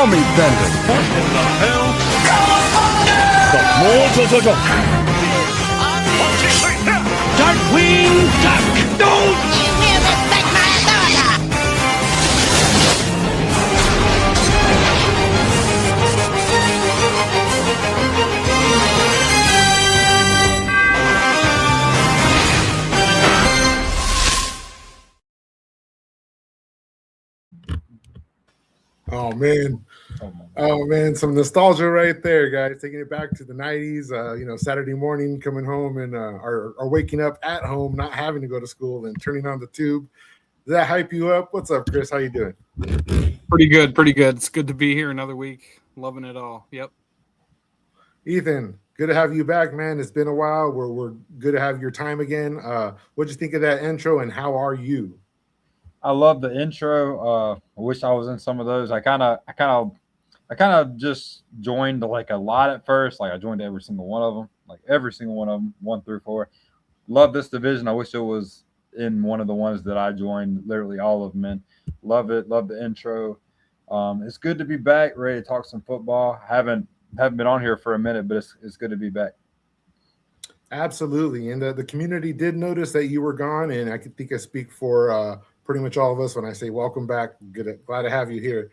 army bender. What in the hell? The more Darkwing Duck! Don't you will respect my authority! Oh man, some nostalgia right there, guys. Taking it back to the 90s. Saturday morning, coming home and are waking up at home, not having to go to school, and turning on the tube. Does that hype you up? What's up, Chris? How you doing? Pretty good. It's good to be here another week. Loving it all. Yep. Ethan, good to have you back, man. It's been a while. We're good to have your time again. What'd you think of that intro, and how are you? I love the intro. I wish I was in some of those. I kind of just joined like a lot at first. Like I joined every single one of them, 1 through 4. Love this division. I wish it was in one of the ones that I joined. Literally all of them in. Love it. Love the intro. It's good to be back. Ready to talk some football. Haven't been on here for a minute, but it's good to be back. Absolutely, and the community did notice that you were gone, and I think I speak for pretty much all of us when I say welcome back. Glad to have you here.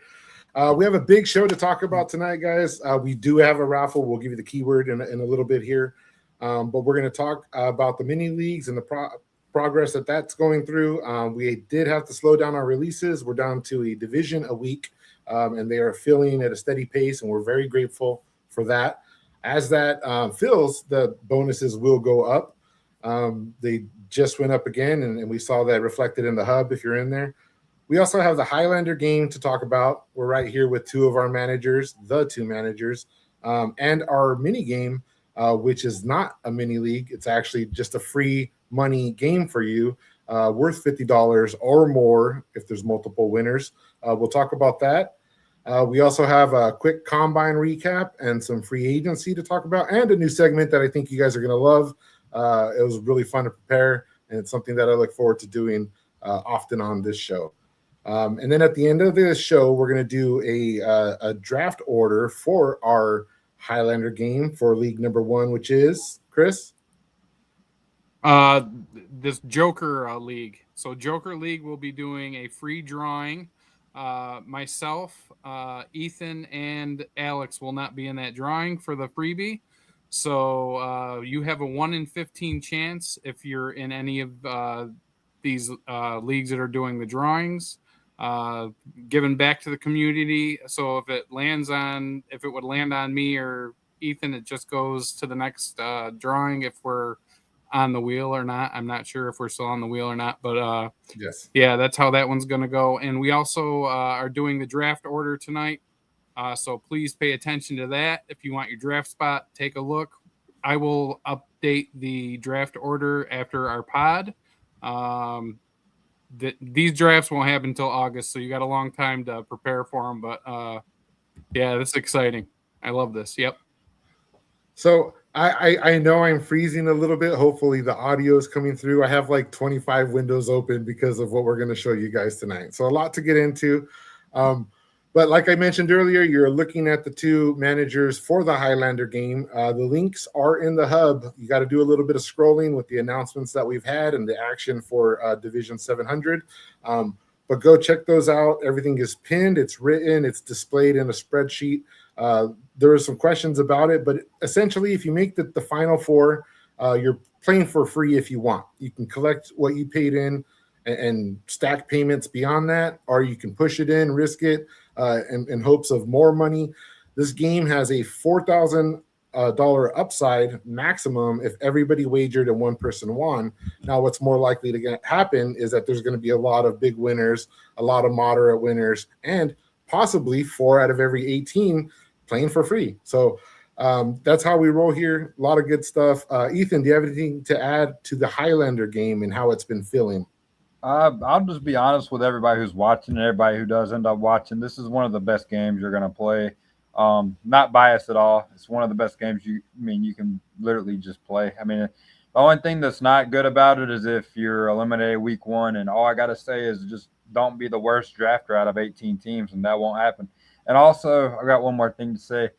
We have a big show to talk about tonight, guys. We do have a raffle. We'll give you the keyword in a little bit here, but we're going to talk about the mini leagues and the progress that's going through. We did have to slow down our releases. We're down to a division a week, and they are filling at a steady pace, and we're very grateful for that. As that fills, the bonuses will go up. They just went up again, and we saw that reflected in the hub if you're in there. We also have the Highlander game to talk about. We're right here with the two managers, and our mini game, which is not a mini league. It's actually just a free money game for you, worth $50 or more if there's multiple winners. We'll talk about that. We also have a quick combine recap and some free agency to talk about, and a new segment that I think you guys are going to love. It was really fun to prepare, and it's something that I look forward to doing often on this show. And then at the end of this show, we're going to do a draft order for our Highlander game for league number 1, which is, Chris? This Joker league. So Joker League will be doing a free drawing. Myself, Ethan, and Alex will not be in that drawing for the freebie. So you have a 1 in 15 chance if you're in any of these leagues that are doing the drawings, giving back to the community. So if it would land on me or Ethan, it just goes to the next drawing if we're on the wheel or not. I'm not sure if we're still on the wheel or not, but yes, yeah, that's how that one's going to go. And we also are doing the draft order tonight. So please pay attention to that. If you want your draft spot, take a look. I will update the draft order after our pod. These drafts won't happen until August, so you got a long time to prepare for them. But yeah, this is exciting. I love this. Yep. So I know I'm freezing a little bit. Hopefully the audio is coming through. I have like 25 windows open because of what we're going to show you guys tonight. So a lot to get into. But like I mentioned earlier, you're looking at the two managers for the Highlander game. The links are in the hub. You got to do a little bit of scrolling with the announcements that we've had and the action for Division 700. But go check those out. Everything is pinned. It's written. It's displayed in a spreadsheet. There are some questions about it, but essentially, if you make the final 4, you're playing for free if you want. You can collect what you paid in and stack payments beyond that, or you can push it in, risk it, in hopes of more money. This game has a $4,000 upside maximum if everybody wagered and one person won. Now, what's more likely to happen is that there's going to be a lot of big winners, a lot of moderate winners, and possibly 4 out of every 18 playing for free. So that's how we roll here. A lot of good stuff. Ethan, do you have anything to add to the Highlander game and how it's been feeling? I'll just be honest with everybody who's watching and everybody who does end up watching. This is one of the best games you're going to play. Not biased at all. It's one of the best games you can literally just play. I mean, the only thing that's not good about it is if you're eliminated week 1, and all I got to say is just don't be the worst drafter out of 18 teams, and that won't happen. And also, I got one more thing to say.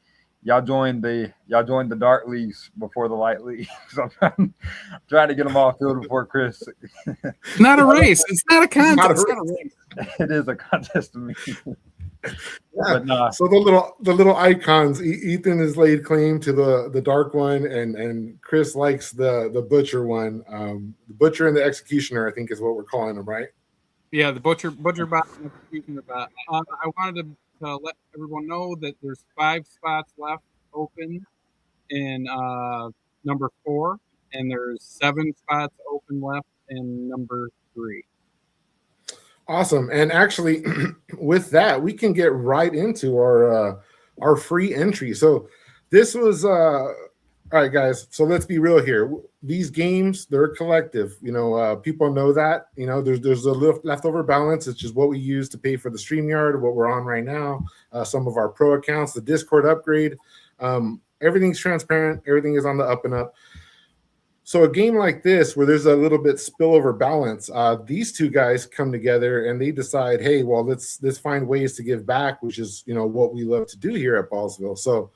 Y'all joined the dark leagues before the light leagues. I'm trying to get them all filled before Chris. It's not a race. It's not a contest. It's not a race. It is a contest to me. Yeah. But nah. So the little icons. Ethan has laid claim to the dark one, and Chris likes the butcher one. The butcher and the executioner, I think, is what we're calling them, right? Yeah, the butcher bot and executioner bot. I wanted to let everyone know that there's 5 spots left open in number 4, and there's 7 spots open left in number 3. Awesome. And actually, with that, we can get right into our free entry. So this was all right, guys. So let's be real here. These games, they're collective. People know that. There's a leftover balance. It's just what we use to pay for the StreamYard, what we're on right now, some of our pro accounts, the Discord upgrade. Everything's transparent. Everything is on the up and up. So a game like this, where there's a little bit spillover balance, these two guys come together and they decide, hey, well, let's find ways to give back, which is what we love to do here at Ballsville. So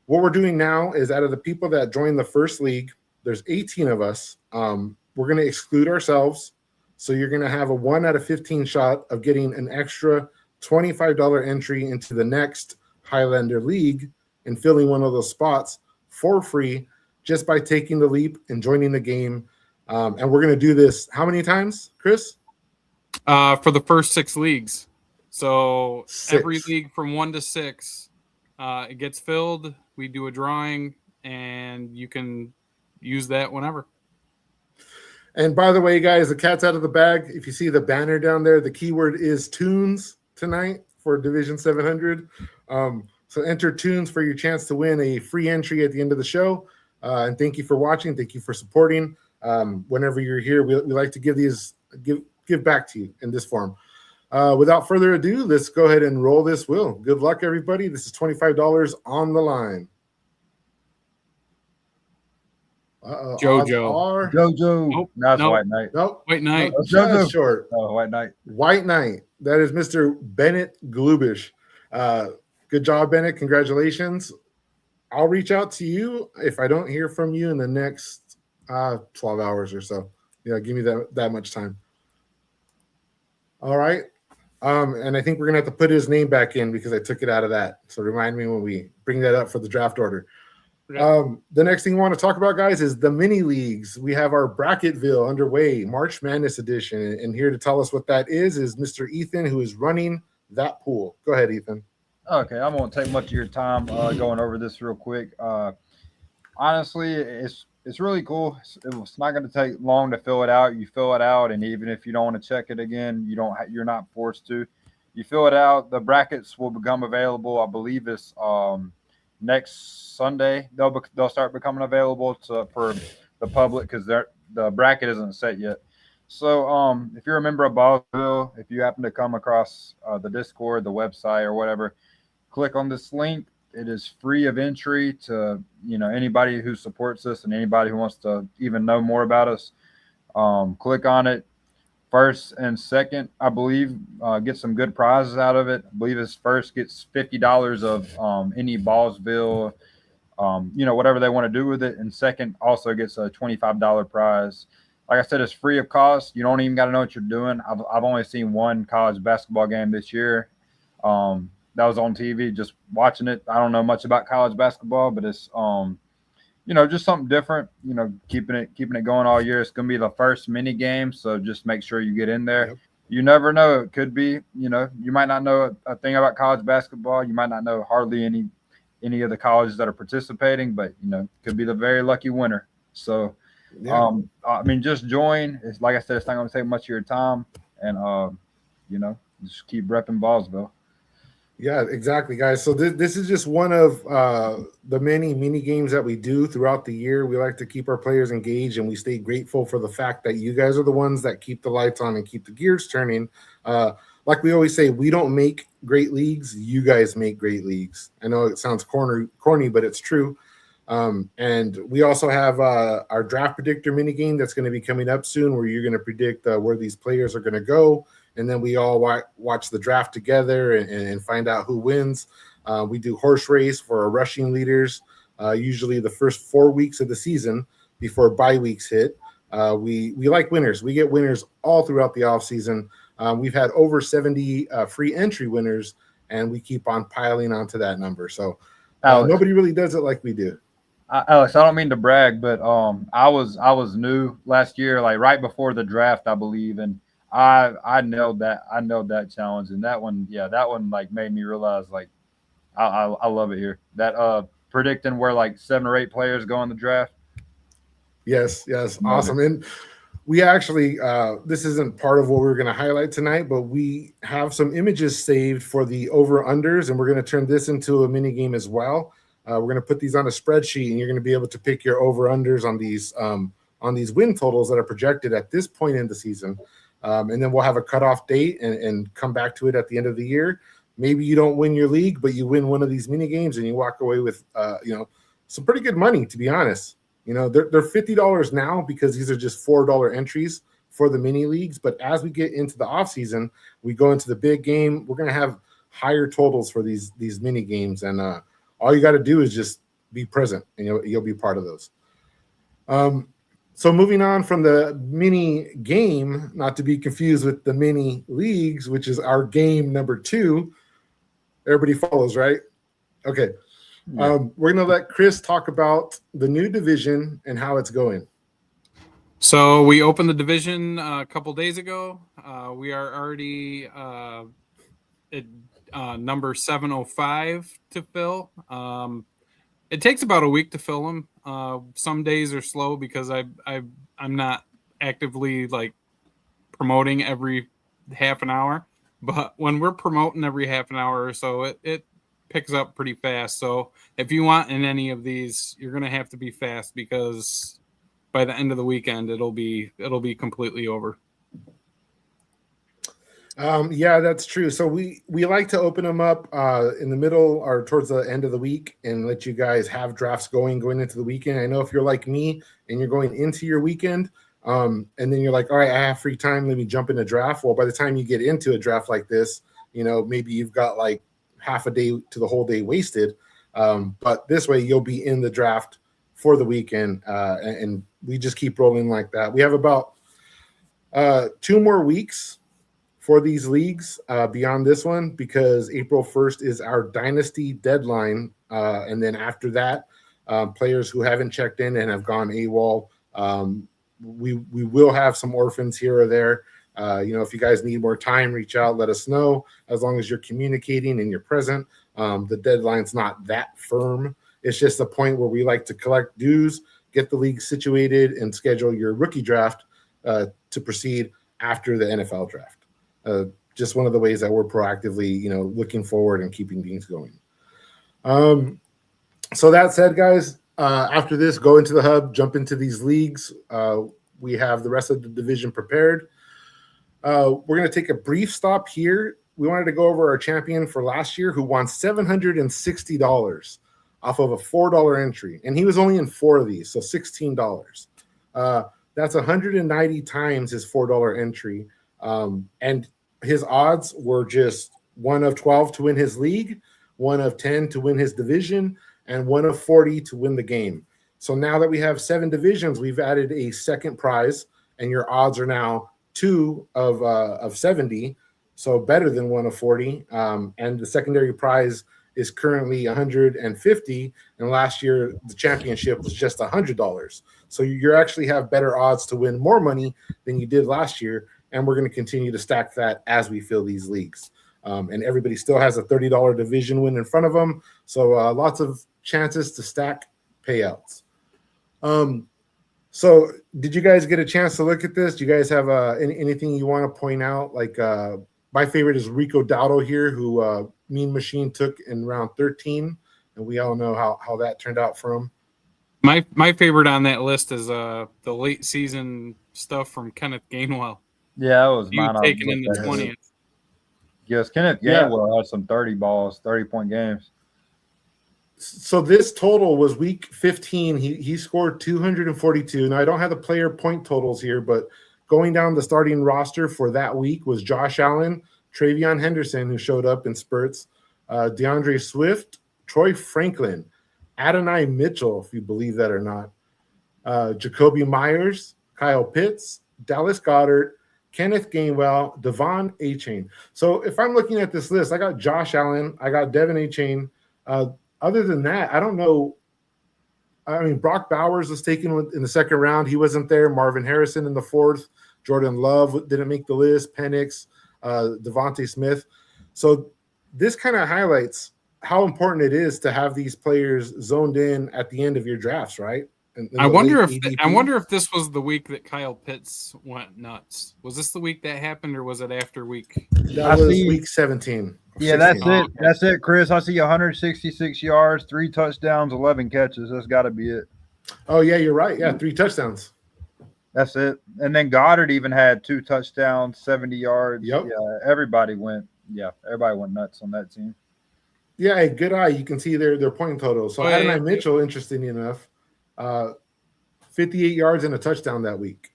what we're doing now is, out of the people that joined the first league, there's 18 of us. We're going to exclude ourselves. So you're going to have a 1 out of 15 shot of getting an extra $25 entry into the next Highlander league and filling one of those spots for free, just by taking the leap and joining the game. And we're going to do this how many times, Chris? For the first 6 leagues. So 6. Every league from 1 to 6, it gets filled. We do a drawing, and you can use that whenever. And by the way, guys, the cat's out of the bag. If you see the banner down there, the keyword is tunes tonight for Division 700. So enter tunes for your chance to win a free entry at the end of the show. And thank you for watching. Thank you for supporting. Whenever you're here, we like to give back to you in this form. Without further ado, let's go ahead and roll this wheel. Good luck, everybody. This is $25 on the line. JoJo. JoJo. Nope. Now it's Nope. White Knight. Nope. White Knight. No, just short. Oh, White Knight. White Knight. That is Mr. Bennett Glubish. Good job, Bennett. Congratulations. I'll reach out to you if I don't hear from you in the next 12 hours or so. Yeah, give me that much time. All right. And I think we're going to have to put his name back in because I took it out of that. So remind me when we bring that up for the draft order. The next thing we want to talk about, guys, is the mini leagues. We have our Bracketville underway, March Madness edition. And here to tell us what that is Mr. Ethan, who is running that pool. Go ahead, Ethan. Okay, I won't take much of your time going over this real quick. Honestly, it's really cool. It's not going to take long to fill it out. You fill it out, and even if you don't want to check it again, you're not forced to. You fill it out. The brackets will become available. I believe it's next Sunday. They'll start becoming available for the public because the bracket isn't set yet. So if you're a member of Ballsville, if you happen to come across the Discord, the website, or whatever, click on this link. It is free of entry to anybody who supports us and anybody who wants to even know more about us. Click on it. First and second, I believe, get some good prizes out of it. I believe his first gets $50 of any Ballsville, whatever they want to do with it. And second also gets a $25 prize. Like I said, it's free of cost. You don't even got to know what you're doing. I've only seen one college basketball game this year. That was on TV, just watching it. I don't know much about college basketball, but it's just something different. Keeping it going all year. It's gonna be the first mini game, so just make sure you get in there. Yep. You never know. It could be, you might not know a thing about college basketball. You might not know hardly any of the colleges that are participating, but could be the very lucky winner. So. Yeah. Just join. It's like I said, it's not going to take much of your time, and just keep repping Ballsville. Yeah, exactly, guys. So this is just one of the many mini games that we do throughout the year. We like to keep our players engaged, and we stay grateful for the fact that you guys are the ones that keep the lights on and keep the gears turning. Like we always say, we don't make great leagues. You guys make great leagues. I know it sounds corny, but it's true. And we also have our draft predictor mini game that's going to be coming up soon, where you're going to predict where these players are going to go. and then we all watch the draft together and find out who wins. We do horse race for our rushing leaders, usually the first 4 weeks of the season before bye weeks hit. We like winners. We get winners all throughout the off season. We've had over 70 free entry winners, and we keep on piling onto that number. So nobody really does it like we do. Alex, I don't mean to brag, but I was new last year, like right before the draft, I believe, and I nailed that challenge, and that one like made me realize like I love it here. That predicting where like 7 or 8 players go in the draft. Yes, awesome. And we actually this isn't part of what we're going to highlight tonight, but we have some images saved for the over-unders, and we're going to turn this into a mini game as well. We're going to put these on a spreadsheet, and you're going to be able to pick your over-unders on these win totals that are projected at this point in the season. And then we'll have a cutoff date and come back to it at the end of the year. Maybe you don't win your league, but you win one of these mini games and you walk away with some pretty good money, to be honest. They're $50 now because these are just $4 entries for the mini leagues. But as we get into the off season, we go into the big game. We're going to have higher totals for these mini games, and all you got to do is just be present, and you'll be part of those. So moving on from the mini game, not to be confused with the mini leagues, which is our game number 2. Everybody follows, right? Okay. Yeah. We're going to let Chris talk about the new division and how it's going. So we opened the division a couple days ago. We are already at number 705 to fill. It takes about a week to fill them. Some days are slow because I'm not actively like promoting every half an hour, but when we're promoting every half an hour or so, it picks up pretty fast. So if you want in any of these, you're going to have to be fast because by the end of the weekend, it'll be completely over. Yeah, that's true. So we like to open them up in the middle or towards the end of the week and let you guys have drafts going into the weekend. I know if you're like me and you're going into your weekend and then you're like, all right, I have free time, let me jump in a draft. Well, by the time you get into a draft like this, maybe you've got like half a day to the whole day wasted. But this way you'll be in the draft for the weekend, and we just keep rolling like that. We have about 2 more weeks for these leagues beyond this one because April 1st is our dynasty deadline. And then after that, players who haven't checked in and have gone AWOL, we will have some orphans here or there. If you guys need more time, reach out, let us know. As long as you're communicating and you're present, the deadline's not that firm. It's just a point where we like to collect dues, get the league situated, and schedule your rookie draft to proceed after the NFL draft. Just one of the ways that we're proactively, looking forward and keeping things going. So that said, guys, after this, go into the hub, jump into these leagues. We have the rest of the division prepared. We're going to take a brief stop here. We wanted to go over our champion for last year who won $760 off of a $4 entry. And he was only in 4 of these, so $16. That's 190 times his $4 entry. And his odds were just 1 of 12 to win his league, 1 of 10 to win his division, and 1 of 40 to win the game. So now that we have 7 divisions, we've added a second prize, and your odds are now 2 of 70, so better than 1 of 40. And the secondary prize is currently $150, and last year the championship was just $100. So you actually have better odds to win more money than you did last year, and we're going to continue to stack that as we fill these leagues. And everybody still has a $30 division win in front of them, so lots of chances to stack payouts. So did you guys get a chance to look at this? Do you guys have anything you want to point out? Like my favorite is Rico Dowdle here, who Mean Machine took in round 13, and we all know how that turned out for him. My favorite on that list is the late season stuff from Kenneth Gainwell. Yeah, that was mine. Taken in the 20th. Yes, Kenneth Gainwell had some 30-point games. So this total was week 15. He scored 242. Now I don't have the player point totals here, but going down the starting roster for that week was Josh Allen, Travion Henderson, who showed up in spurts, DeAndre Swift, Troy Franklin, Adonai Mitchell, if you believe that or not, Jacoby Myers, Kyle Pitts, Dallas Goedert, Kenneth Gainwell, Devon Achane. So if I'm looking at this list, I got Josh Allen, I got Devon Achane. Other than that, I don't know. I mean, Brock Bowers was taken in the second round. He wasn't there. Marvin Harrison in the fourth. Jordan Love didn't make the list. Penix, Devontae Smith. So this kind of highlights how important it is to have these players zoned in at the end of your drafts, right? I wonder if this was the week that Kyle Pitts went nuts. Was this the week that happened, or was it after week? That was week 17. Yeah, 16. that's it. That's it, Chris. I see 166 yards, 3 touchdowns, 11 catches. That's got to be it. Oh, yeah, you're right. Yeah, 3 touchdowns. That's it. And then Goddard even had 2 touchdowns, 70 yards. Yep. Yeah, everybody went nuts on that team. Yeah, a good eye. You can see their point total. So Adonai Mitchell, interesting enough, 58 yards and a touchdown that week.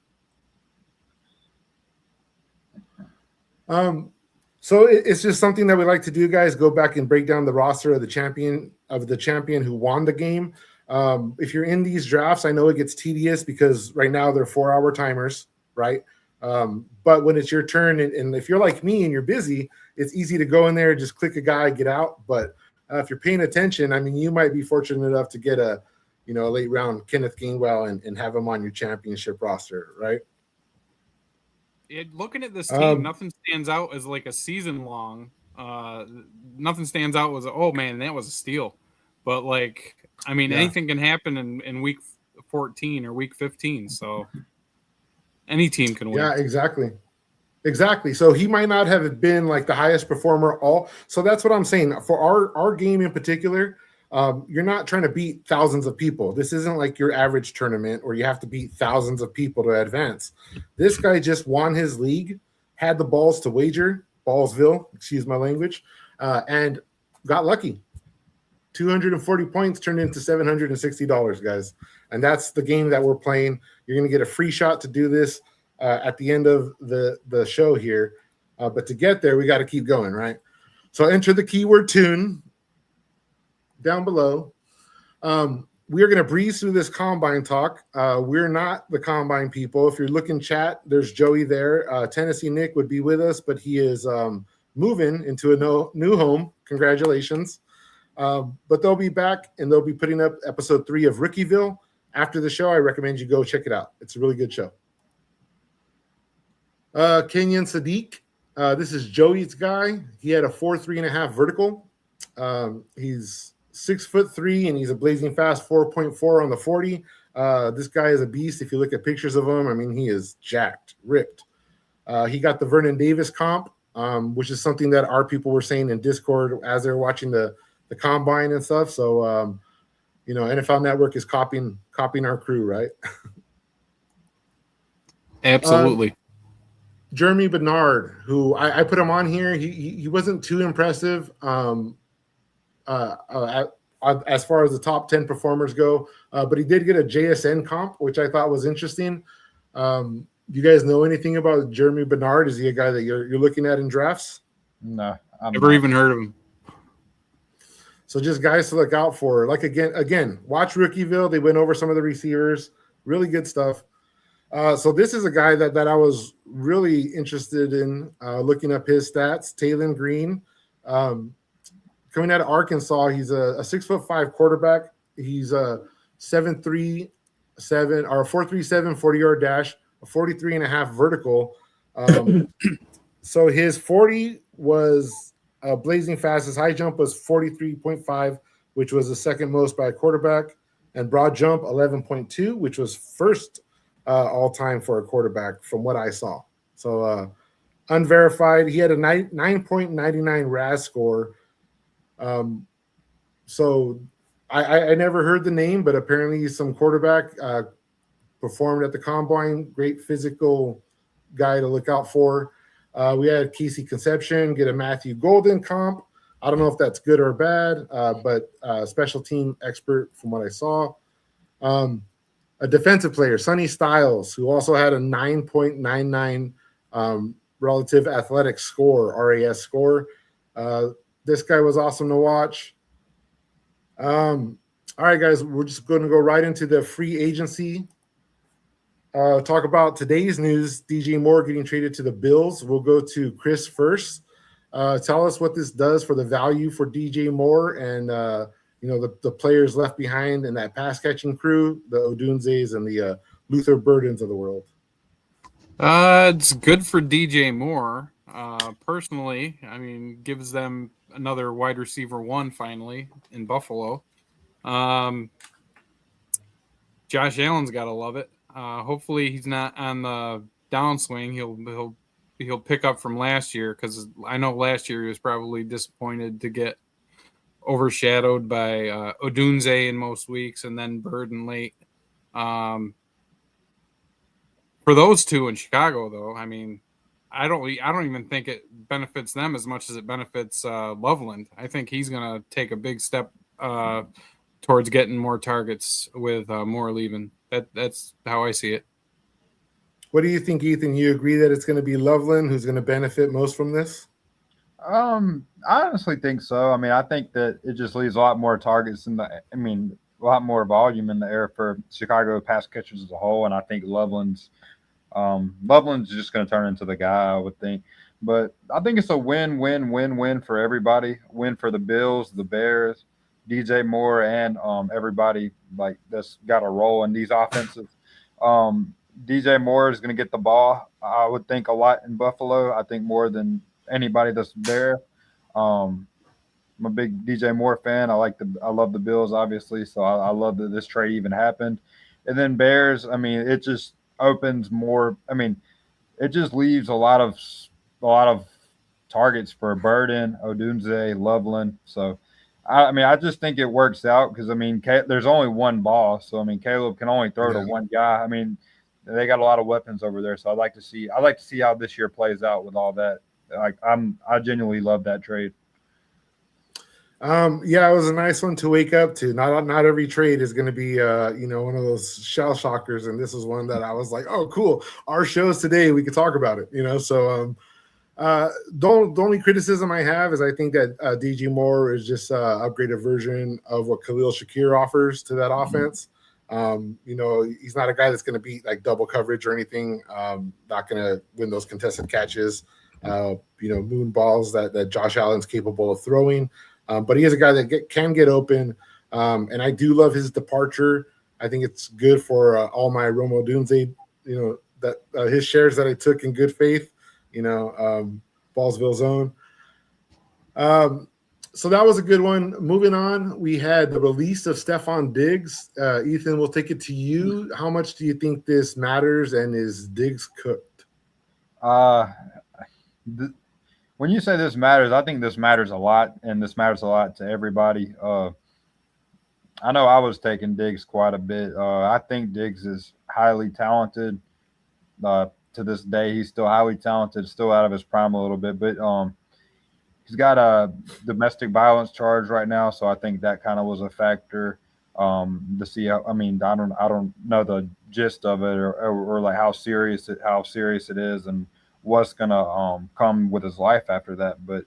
So it's just something that we like to do, guys. Go back and break down the roster of the champion who won the game. If you're in these drafts, I know it gets tedious because right now they're 4-hour timers, right? But when it's your turn, and if you're like me and you're busy, it's easy to go in there, just click a guy, get out. But if you're paying attention, I mean, you might be fortunate enough to get a late round Kenneth Gainwell and have him on your championship roster, right? Looking at this team, nothing stands out as like a season long. Nothing stands out as, oh man, that was a steal. But like, I mean, anything can happen in week 14 or week 15. So any team can win. Yeah, exactly. So he might not have been like the highest performer So that's what I'm saying. For our game in particular, you're not trying to beat thousands of people. This isn't like your average tournament where you have to beat thousands of people to advance. This guy just won his league, had the balls to wager, Ballsville, excuse my language, and got lucky. 240 points turned into $760, guys. And that's the game that we're playing. You're going to get a free shot to do this at the end of the show here. But to get there, we got to keep going, right? So enter the keyword tune down below. We are going to breeze through this combine talk. We're not the combine people. If you're looking chat, there's Joey there. Tennessee Nick would be with us, but he is moving into a new home. Congratulations. But they'll be back, and they'll be putting up episode 3 of Rookieville. After the show, I recommend you go check it out. It's a really good show. Kenyon Sadiq. This is Joey's guy. He had a 4.3.5 vertical. He's 6'3", and he's a blazing fast 4.4 on the 40. This guy is a beast. If you look at pictures of him, I mean, he is jacked, ripped. He got the Vernon Davis comp, which is something that our people were saying in Discord as they were watching the combine and stuff. So, NFL Network is copying our crew, right? Absolutely. Jeremy Bernard, who I put him on here, he wasn't too impressive. As far as the top 10 performers go, but he did get a JSN comp, which I thought was interesting. Do you guys know anything about Jeremy Bernard? Is he a guy that you're looking at in drafts? No, I've never even heard of him. So just guys to look out for. Like again, watch Rookieville. They went over some of the receivers. Really good stuff. So this is a guy that I was really interested in looking up his stats. Taylon Green. Coming out of Arkansas, he's a 6'5" quarterback. He's a 7.37 or 4.37 40-yard dash, a 43.5 vertical. So his 40 was blazing fast. His high jump was 43.5, which was the second most by a quarterback, and broad jump 11.2, which was first all time for a quarterback from what I saw. So unverified. He had a 9.99 RAS score. So I never heard the name, but apparently some quarterback performed at the combine. Great physical guy to look out for. We had Casey Conception get a Matthew Golden comp. I don't know if that's good or bad, but special team expert from what I saw. a defensive player, Sonny Styles, who also had a 9.99 relative athletic score, RAS score. This guy was awesome to watch. All right, guys, we're just going to go right into the free agency. Talk about today's news, DJ Moore getting traded to the Bills. We'll go to Chris first. Tell us what this does for the value for DJ Moore and the players left behind in that pass catching crew, the Odunzes and the Luther Burdens of the world. It's good for DJ Moore. Personally, I mean, gives them another wide receiver one finally in Buffalo. Josh Allen's got to love it. Hopefully he's not on the downswing. He'll pick up from last year, because I know last year he was probably disappointed to get overshadowed by Odunze in most weeks and then Burden late. For those two in Chicago, though, I mean, I don't even think it benefits them as much as it benefits Loveland. I think he's going to take a big step towards getting more targets with Moore leaving. That's how I see it. What do you think, Ethan? You agree that it's going to be Loveland who's going to benefit most from this? I honestly think so. I mean, I think that it just leaves a lot more targets a lot more volume in the air for Chicago pass catchers as a whole. And I think Loveland's just going to turn into the guy, I would think. But I think it's a win for everybody. Win for the Bills, the Bears, DJ Moore, and everybody like that's got a role in these offenses. DJ Moore is going to get the ball, I would think, a lot in Buffalo. I think more than anybody that's there. I'm a big DJ Moore fan. I love the Bills, obviously, so I love that this trade even happened. And then Bears, I mean, it just opens more. I mean, it just leaves a lot of targets for Burden, Odunze, Loveland. So, I just think it works out because, I mean, there's only one ball. So, I mean, Caleb can only throw to one guy. I mean, they got a lot of weapons over there. So I'd like to see how this year plays out with all that. I genuinely love that trade. Yeah, it was a nice one to wake up to. Not every trade is going to be one of those shell shockers, and this is one that I was like, oh, cool. Our show's today, we could talk about it. So the only criticism I have is I think that DJ Moore is just an upgraded version of what Khalil Shakir offers to that offense. He's not a guy that's going to beat like double coverage or anything. Not going to win those contested catches, moon balls that Josh Allen's capable of throwing. But he is a guy that can get open. And I do love his departure. I think it's good for all my Romo Dunze, that his shares that I took in good faith, Ballsville zone. So that was a good one. Moving on, we had the release of Stephon Diggs. Ethan, we'll take it to you. How much do you think this matters, and is Diggs cooked? When you say this matters, I think this matters a lot, and this matters a lot to everybody. I know I was taking Diggs quite a bit. I think Diggs is highly talented. To this day, he's still highly talented, still out of his prime a little bit, but he's got a domestic violence charge right now, so I think that kind of was a factor to see how. I mean, I don't know the gist of it or like how serious it is and what's gonna come with his life after that. But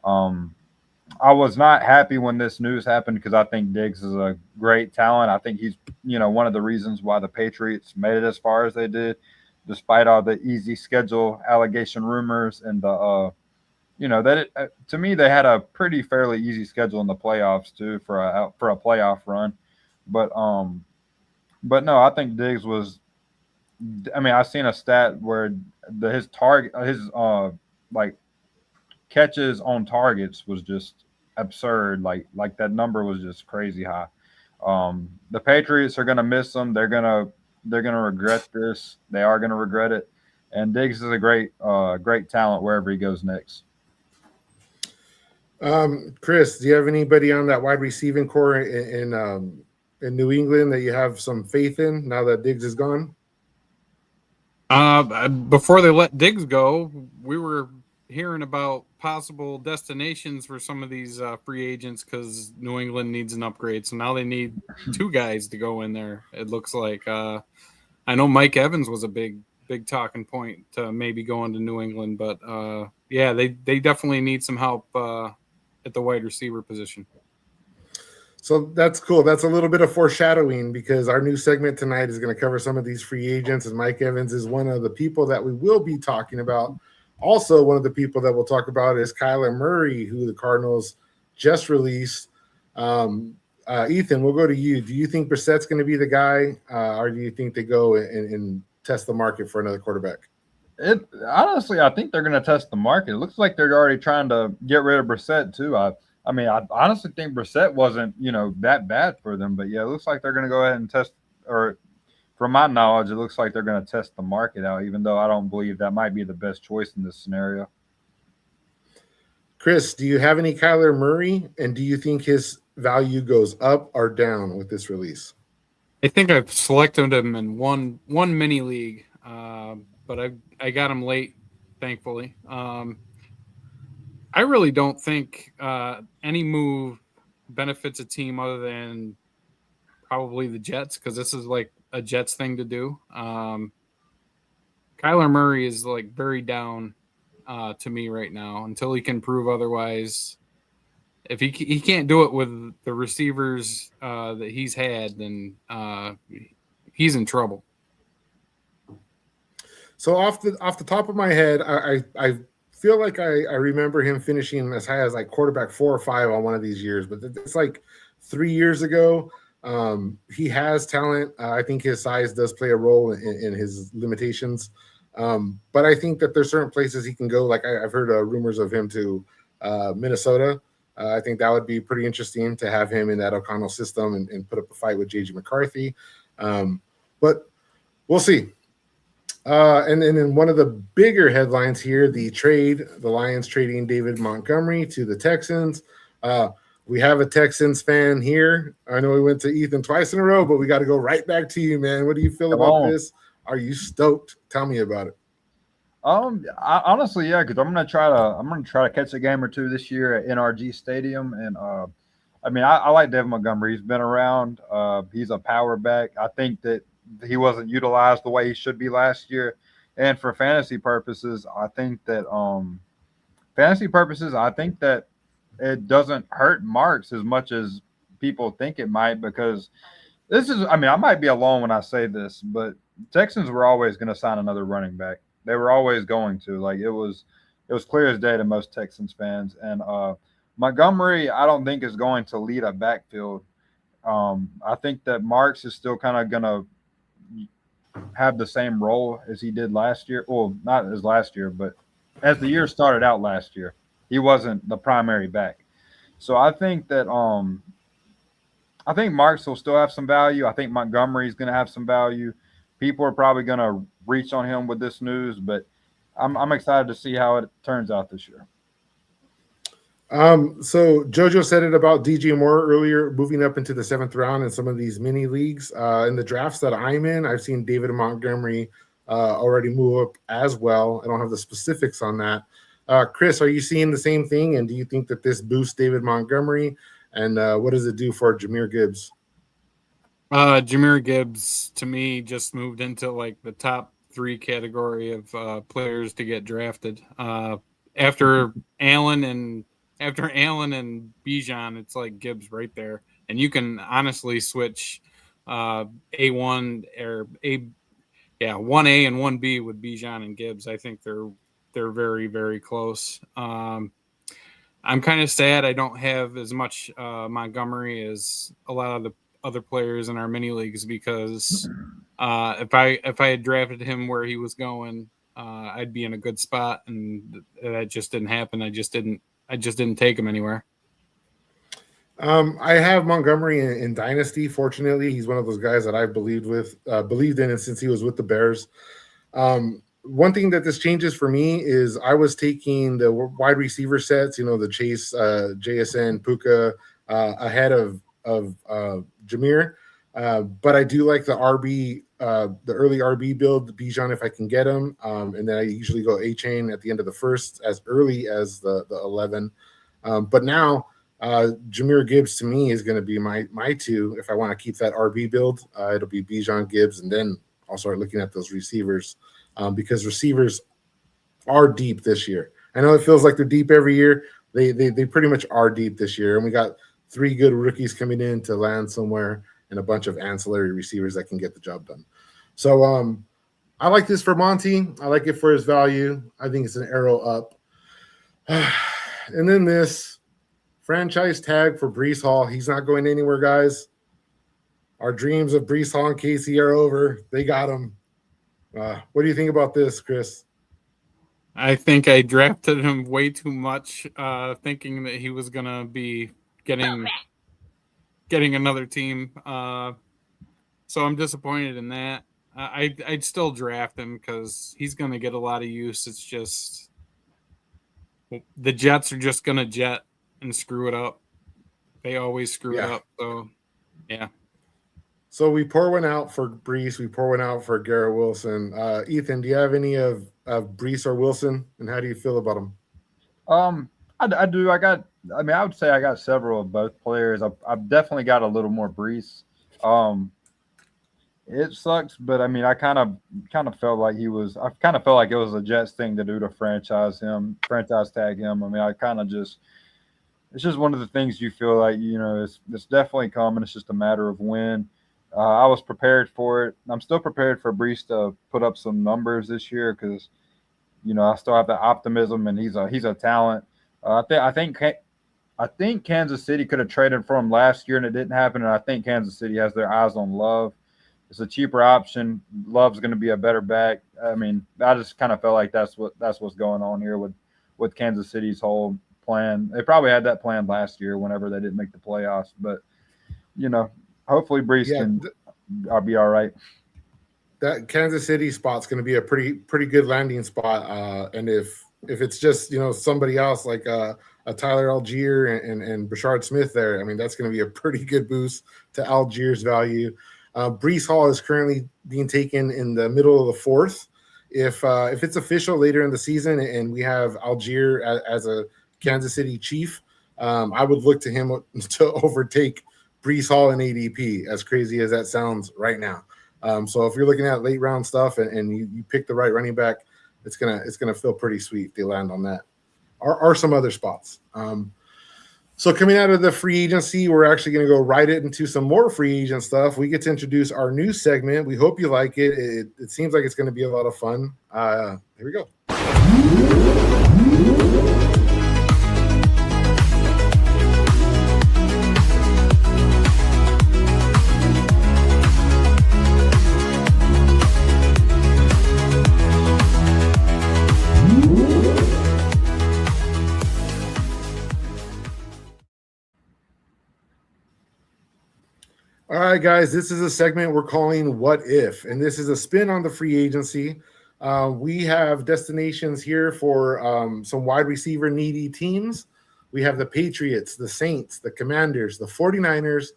I was not happy when this news happened because I think Diggs is a great talent. I think he's one of the reasons why the Patriots made it as far as they did, despite all the easy schedule allegation rumors and the to me, they had a pretty fairly easy schedule in the playoffs too for a playoff run, but no, I think Diggs was. I mean, I've seen a stat where his catches on targets was just absurd. Like that number was just crazy high. The Patriots are gonna miss him. They're gonna regret this. They are gonna regret it. And Diggs is a great talent wherever he goes next. Chris, do you have anybody on that wide receiving core in New England that you have some faith in now that Diggs is gone? Before they let Diggs go, we were hearing about possible destinations for some of these free agents because New England needs an upgrade. So now they need two guys to go in there. It looks like. I know Mike Evans was a big talking point to maybe going to New England, but yeah, they definitely need some help at the wide receiver position. So that's cool. That's a little bit of foreshadowing because our new segment tonight is going to cover some of these free agents, and Mike Evans is one of the people that we will be talking about. Also, one of the people that we'll talk about is Kyler Murray, who the Cardinals just released. Ethan, we'll go to you. Do you think Brissett's going to be the guy, or do you think they go and test the market for another quarterback? Honestly, I think they're going to test the market. It looks like they're already trying to get rid of Brissett too. I mean, I honestly think Brissett wasn't, that bad for them. But yeah, it looks like they're going to go ahead and test, or from my knowledge, it looks like they're going to test the market out, even though I don't believe that might be the best choice in this scenario. Chris, do you have any Kyler Murray, and do you think his value goes up or down with this release? I think I've selected him in one mini league, but I got him late, thankfully. I really don't think any move benefits a team other than probably the Jets, because this is like a Jets thing to do. Kyler Murray is like very down to me right now until he can prove otherwise. If he can't do it with the receivers that he's had, then he's in trouble. So off the top of my head, I feel like I remember him finishing as high as like quarterback 4 or 5 on one of these years, but it's like 3 years ago. He has talent. I think his size does play a role in his limitations. But I think that there's certain places he can go. Like I've heard rumors of him to Minnesota. I think that would be pretty interesting to have him in that O'Connell system and put up a fight with J.J. McCarthy. But we'll see. And then in one of the bigger headlines here, the Lions trading David Montgomery to the Texans. We have a Texans fan here. I know we went to Ethan twice in a row, but we got to go right back to you, man. What do you feel about this? Are you stoked? Tell me about it. Honestly, yeah, because I'm gonna try to catch a game or two this year at NRG Stadium, and I mean, I like David Montgomery. He's been around. He's a power back. I think that he wasn't utilized the way he should be last year, and for fantasy purposes, I think that it doesn't hurt Marks as much as people think it might, because I might be alone when I say this, but Texans were always going to sign another running back. They were always going to. Like it was clear as day to most Texans fans. And Montgomery, I don't think is going to lead a backfield. I think that Marks is still kind of going to have the same role as he did last year. Well, not as last year, but as the year started out last year, he wasn't the primary back. So I think that I think Marks will still have some value. I think Montgomery is going to have some value. People are probably going to reach on him with this news, but I'm excited to see how it turns out this year. So JoJo said it about DJ Moore earlier, moving up into the 7th round in some of these mini leagues. In the drafts that I'm in, I've seen David Montgomery already move up as well. I don't have the specifics on that. Chris, are you seeing the same thing? And do you think that this boosts David Montgomery? And what does it do for Jahmyr Gibbs? Jahmyr Gibbs, to me, just moved into like the top 3 category of players to get drafted. After Allen and Bijan, it's like Gibbs right there, and you can honestly switch A1 or 1A and 1B with Bijan and Gibbs. I think they're very, very close. I'm kind of sad I don't have as much Montgomery as a lot of the other players in our mini leagues, because if I had drafted him where he was going, I'd be in a good spot, and that just didn't happen. I just didn't take him anywhere. I have Montgomery in Dynasty. Fortunately, he's one of those guys that I've believed in it since he was with the Bears. One thing that this changes for me is I was taking the wide receiver sets, the Chase, JSN, Puka, ahead of Jahmyr. But I do like the early RB build, the Bijan, if I can get him. And then I usually go A-Chain at the end of the first, as early as the 11. But now Jahmyr Gibbs to me is going to be my two. If I want to keep that RB build, it'll be Bijan, Gibbs, and then I'll start looking at those receivers because receivers are deep this year. I know it feels like they're deep every year. They pretty much are deep this year, and we got 3 good rookies coming in to land somewhere, and a bunch of ancillary receivers that can get the job done. So I like this for Monty. I like it for his value. I think it's an arrow up. And then this franchise tag for Breece Hall. He's not going anywhere, guys. Our dreams of Breece Hall and Casey are over. They got him. What do you think about this, Chris? I think I drafted him way too much, thinking that he was going to be getting another team. So I'm disappointed in that. I'd still draft him because he's going to get a lot of use. It's just the Jets are just going to jet and screw it up. They always screw it up. So, yeah. So we pour one out for Breece. We pour one out for Garrett Wilson. Ethan, do you have any of Breece or Wilson, and how do you feel about them? I do. I would say I got several of both players. I've definitely got a little more Breece. It sucks, but I mean, I kind of felt like it was a Jets thing to do to franchise tag him. I mean, it's just one of the things you feel like, it's definitely coming. It's just a matter of when. I was prepared for it. I'm still prepared for Breece to put up some numbers this year because, I still have the optimism, and he's a talent. I think Kansas City could have traded for him last year, and it didn't happen. And I think Kansas City has their eyes on Love. It's a cheaper option. Love's going to be a better back. I mean, I just kind of felt like that's what's going on here with Kansas City's whole plan. They probably had that plan last year whenever they didn't make the playoffs, but hopefully Breece I'll be all right. That Kansas City spot's going to be a pretty good landing spot. And if it's just somebody else like a Tyler Algier and Brashard Smith there, I mean that's going to be a pretty good boost to Algier's value. Breece Hall is currently being taken in the middle of the 4th. If it's official later in the season and we have Algier as a Kansas City Chief, I would look to him to overtake Breece Hall in ADP, as crazy as that sounds right now. So if you're looking at late round stuff and you pick the right running back, it's gonna feel pretty sweet if they land on that, or some other spots. So coming out of the free agency, we're actually going to go right into some more free agent stuff. We get to introduce our new segment. We hope you like it. It seems like it's going to be a lot of fun. Here we go. All right, guys, this is a segment we're calling What If, and this is a spin on the free agency. We have destinations here for some wide receiver needy teams. We have the Patriots, the Saints, the Commanders, the 49ers,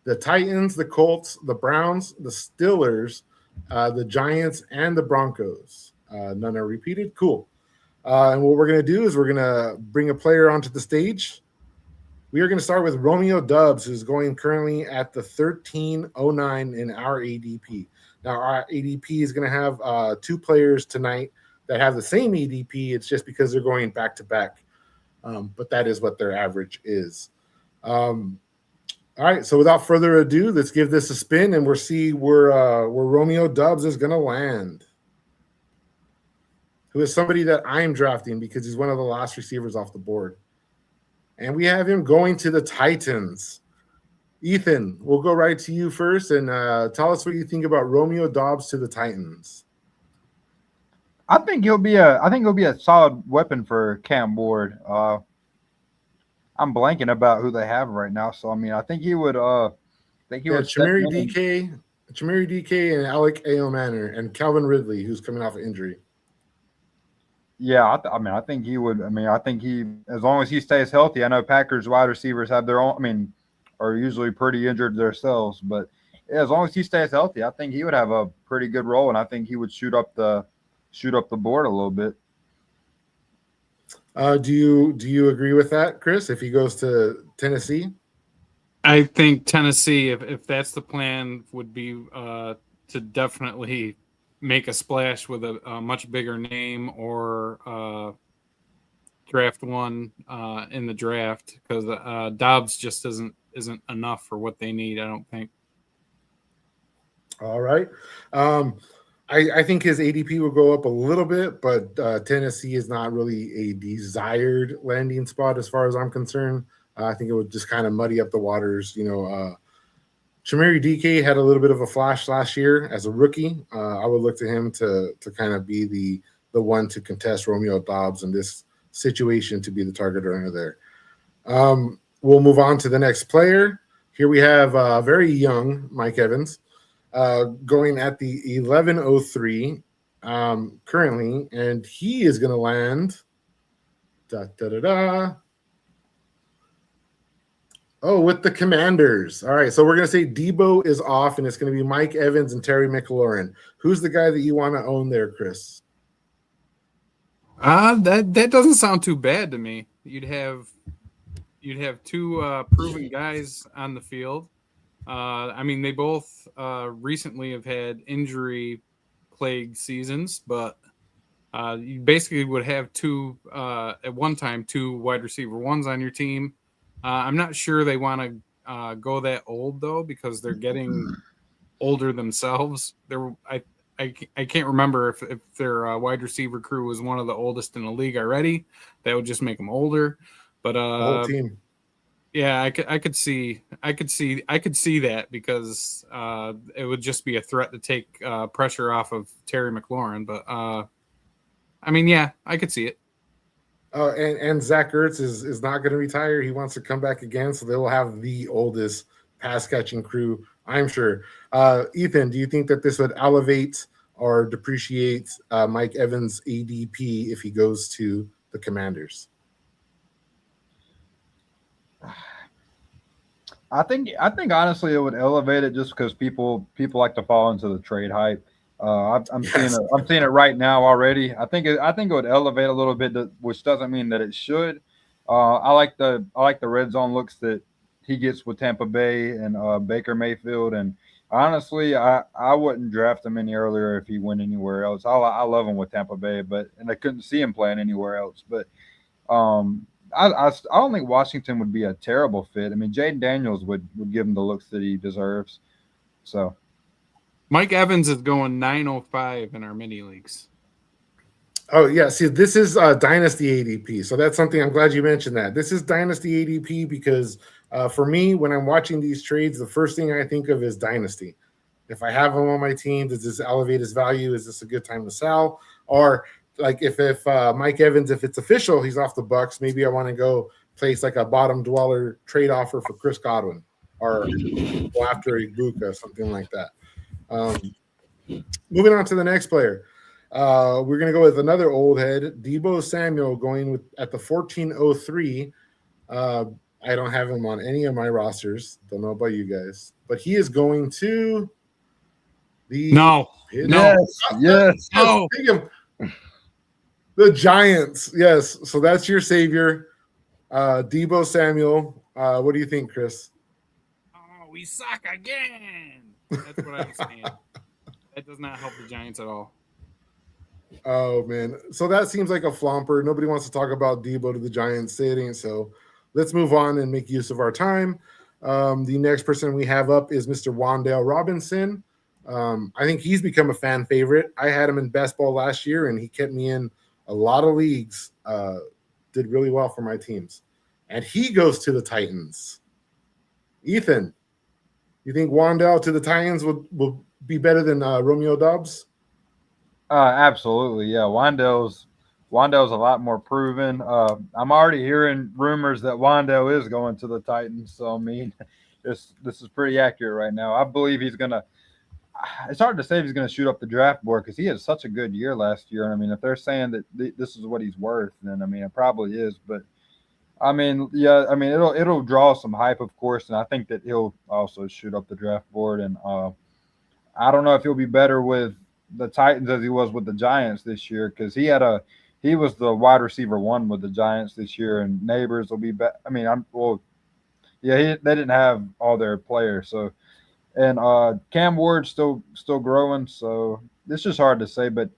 the Titans, the Colts, the Browns, the Steelers, the Giants, and the Broncos. None are repeated. Cool. And what we're going to do is we're going to bring a player onto the stage. We are going to start with Romeo Doubs, who's going currently at the 1309 in our ADP. Now, our ADP is going to have 2 players tonight that have the same ADP. It's just because they're going back-to-back. But that is what their average is. All right, so without further ado, let's give this a spin, and we'll see where Romeo Doubs is going to land, who is somebody that I'm drafting because he's one of the last receivers off the board. And we have him going to the Titans. Ethan, we'll go right to you first, and tell us what you think about Romeo Doubs to the Titans. I think he'll be a solid weapon for Cam Ward. I'm blanking about who they have right now, so I mean, I think he would. Chamari DK, and Alec Aomanor, and Calvin Ridley, who's coming off an injury. Yeah, I think he would. I think he, as long as he stays healthy. I know Packers wide receivers have their own. Are usually pretty injured themselves, but as long as he stays healthy, I think he would have a pretty good role, and I think he would shoot up the board a little bit. Do you agree with that, Chris? If he goes to Tennessee, I think Tennessee, if that's the plan, would be to definitely make a splash with a much bigger name or draft one in the draft, because Dobbs just isn't enough for what they need, I don't think. all right. I think his ADP will go up a little bit, but Tennessee is not really a desired landing spot as far as I'm concerned. I think it would just kind of muddy up the waters. Shamiri DK had a little bit of a flash last year as a rookie. I would look to him to kind of be the one to contest Romeo Dobbs in this situation, to be the target runner there. We'll move on to the next player. Here we have very young Mike Evans. Going at the 11:03 currently, and he is going to land. With the Commanders. All right, so we're going to say Debo is off, and it's going to be Mike Evans and Terry McLaurin. Who's the guy that you want to own there, Chris? That doesn't sound too bad to me. You'd have two proven guys on the field. I mean, they both recently have had injury-plagued seasons, but you basically would have at one time two wide receiver ones on your team. I'm not sure they want to go that old, though, because they're getting older themselves. I can't remember if their wide receiver crew was one of the oldest in the league already. That would just make them older. But The whole team. Yeah, I could see that, because it would just be a threat to take pressure off of Terry McLaurin. But I mean, yeah, I could see it. And Zach Ertz is not going to retire. He wants to come back again, so they will have the oldest pass catching crew, I'm sure. Ethan, do you think that this would elevate or depreciate Mike Evans' ADP if he goes to the Commanders? I think honestly it would elevate it, just because people like to fall into the trade hype. I'm seeing it right now already. I think it would elevate a little bit, which doesn't mean that it should. I like the red zone looks that he gets with Tampa Bay and Baker Mayfield, and honestly, I wouldn't draft him any earlier if he went anywhere else. I love him with Tampa Bay, and I couldn't see him playing anywhere else. But I don't think Washington would be a terrible fit. I mean, Jaden Daniels would give him the looks that he deserves. So Mike Evans is going 905 in our mini leagues. Oh, yeah. See, this is Dynasty ADP. So that's something, I'm glad you mentioned that. This is Dynasty ADP because for me, when I'm watching these trades, the first thing I think of is Dynasty. If I have him on my team, does this elevate his value? Is this a good time to sell? Or like if Mike Evans, if it's official, he's off the Bucks, maybe I want to go place like a bottom dweller trade offer for Chris Godwin or go after Ibuka, something like that. Moving on to the next player. We're going to go with another old head, Deebo Samuel, going at the 1403. I don't have him on any of my rosters. Don't know about you guys, but he is going to the the Giants. Yes, so that's your savior, Deebo Samuel. What do you think, Chris? Oh, we suck again. That's what I was saying. That does not help the Giants at all. Oh, man. So that seems like a flomper. Nobody wants to talk about Deebo to the Giants. Say it ain't so. Let's move on and make use of our time. The next person we have up is Mr. Wan'Dale Robinson. I think he's become a fan favorite. I had him in BestBall last year, and he kept me in a lot of leagues. Did really well for my teams. And he goes to the Titans. Ethan, you think Wan'Dale to the Titans will be better than Romeo Dobbs? Absolutely, yeah. Wan'Dale's a lot more proven. I'm already hearing rumors that Wan'Dale is going to the Titans. So I mean, this is pretty accurate right now. I believe he's gonna. It's hard to say if he's gonna shoot up the draft board because he had such a good year last year. And I mean, if they're saying that this is what he's worth, then I mean, it probably is. But I mean, yeah, I mean it'll draw some hype, of course, and I think that he'll also shoot up the draft board. And I don't know if he'll be better with the Titans as he was with the Giants this year because he was the wide receiver one with the Giants this year, and Neighbors will be back. I mean, yeah, they didn't have all their players, so and Cam Ward's still growing, so it's just hard to say, but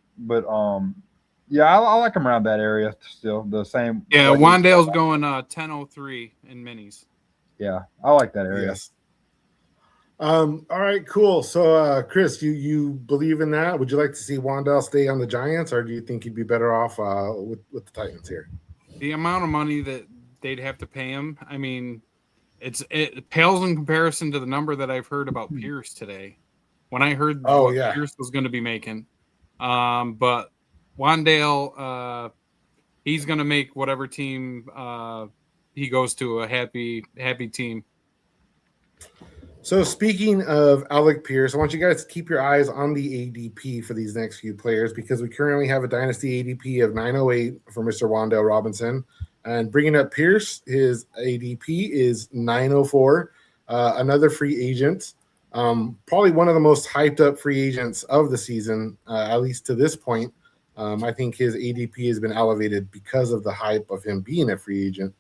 yeah, I like him around that area still. The same. Yeah, like- Wandale's going 10:03 in minis. Yeah, I like that area. Yes. All right, cool. So, Chris, you believe in that? Would you like to see Wandale stay on the Giants, or do you think he'd be better off with the Titans here? The amount of money that they'd have to pay him, I mean, it pales in comparison to the number that I've heard about Pierce today. When I heard what Pierce was going to be making, but Wandale, he's going to make whatever team he goes to a happy team. So speaking of Alec Pierce, I want you guys to keep your eyes on the ADP for these next few players because we currently have a dynasty ADP of 908 for Mr. Wandale Robinson. And bringing up Pierce, his ADP is 904, another free agent. Probably one of the most hyped up free agents of the season, at least to this point. I think his ADP has been elevated because of the hype of him being a free agent.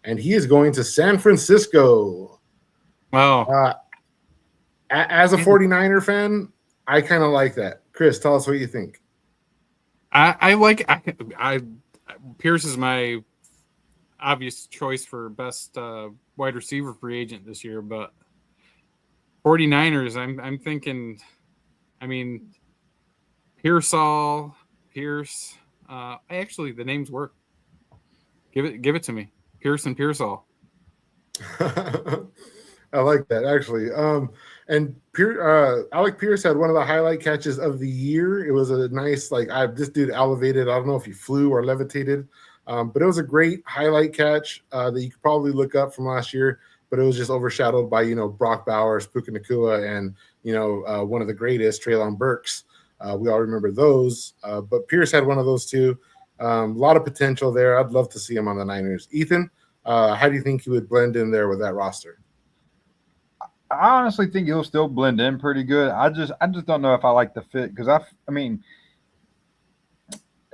And he is going to San Francisco. Wow. As a 49er fan, I kind of like that. Chris, tell us what you think. I Pierce is my obvious choice for best wide receiver free agent this year, but 49ers, I'm thinking, I mean, Pierce. Actually, the names work. Give it to me. Pierce and Pearsall. I like that actually. And Alec Pierce had one of the highlight catches of the year. It was a nice, this dude elevated. I don't know if he flew or levitated, but it was a great highlight catch that you could probably look up from last year. But it was just overshadowed by Brock Bowers, Puka Nacua, and one of the greatest, Treylon Burks. We all remember those. But Pierce had one of those too. A lot of potential there. I'd love to see him on the Niners. Ethan, how do you think he would blend in there with that roster? I honestly think he'll still blend in pretty good. I just don't know if I like the fit because I mean,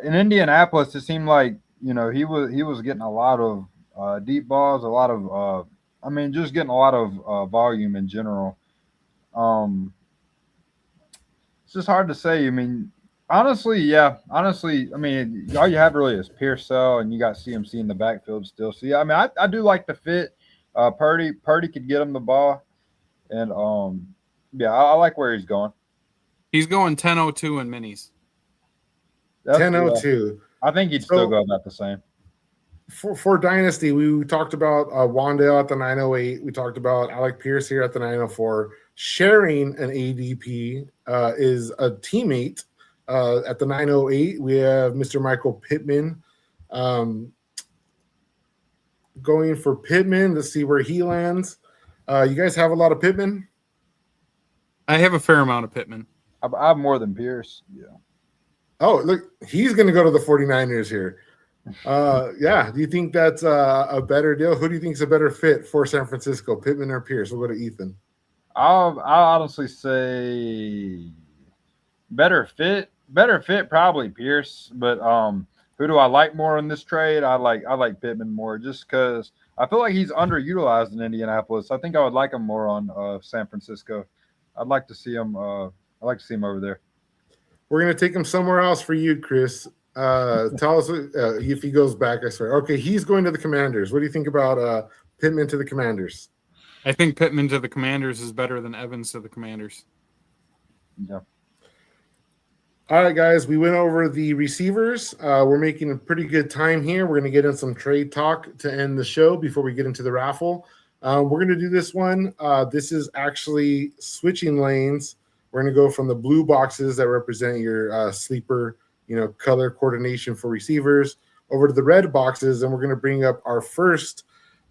in Indianapolis, it seemed like he was getting a lot of deep balls, a lot of just getting a lot of volume in general. It's just hard to say. I mean, honestly, I mean, all you have really is Pearsall, and you got CMC in the backfield still. So yeah, I mean, I do like the fit. Purdy could get him the ball. And I like where he's going. He's going 10:02 in minis. 10:02. I think he'd still go about the same. For Dynasty, we talked about Wandale at the 908. We talked about Alec Pierce here at the 904. Sharing an ADP is a teammate at the 908. We have Mr. Michael Pittman going for Pittman. Let's see where he lands. You guys have a lot of Pittman? I have a fair amount of Pittman. I have more than Pierce. Yeah. Oh, look, he's going to go to the 49ers here. Yeah. Do you think that's a better deal? Who do you think is a better fit for San Francisco, Pittman or Pierce? We'll go to Ethan. I'll honestly say better fit probably Pierce, but who do I like more in this trade? I like Pittman more just because I feel like he's underutilized in Indianapolis. I think I would like him more on San Francisco. I'd like to see him. I'd like to see him over there. We're gonna take him somewhere else for you, Chris. Tell us if he goes back. I swear. Okay, he's going to the Commanders. What do you think about Pittman to the Commanders? I think Pittman to the Commanders is better than Evans to the Commanders. Yeah. All right, guys, we went over the receivers. We're making a pretty good time here. We're going to get in some trade talk to end the show before we get into the raffle. We're going to do this one. This is actually switching lanes. We're going to go from the blue boxes that represent your sleeper, color coordination for receivers over to the red boxes, and we're going to bring up our first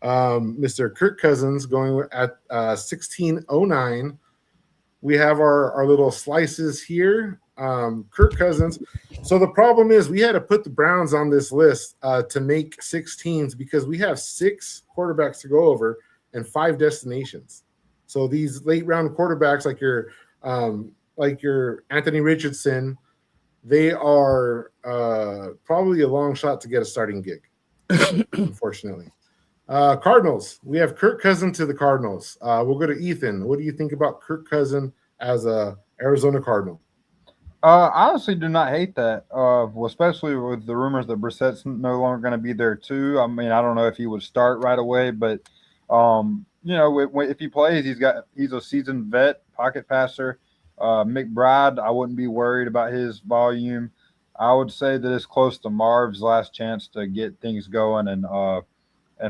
Mr. Kirk Cousins going at 1609. We have our little slices here. Kirk Cousins. So the problem is we had to put the Browns on this list to make 6 teams because we have 6 quarterbacks to go over and 5 destinations. So these late round quarterbacks like your Anthony Richardson, they are probably a long shot to get a starting gig, unfortunately. Cardinals. We have Kirk Cousins to the Cardinals. We'll go to Ethan. What do you think about Kirk Cousins as a Arizona Cardinal? I honestly do not hate that, especially with the rumors that Brissett's no longer going to be there too. I mean, I don't know if he would start right away, but if he plays, he's a seasoned vet, pocket passer. McBride, I wouldn't be worried about his volume. I would say that it's close to Marv's last chance to get things going, and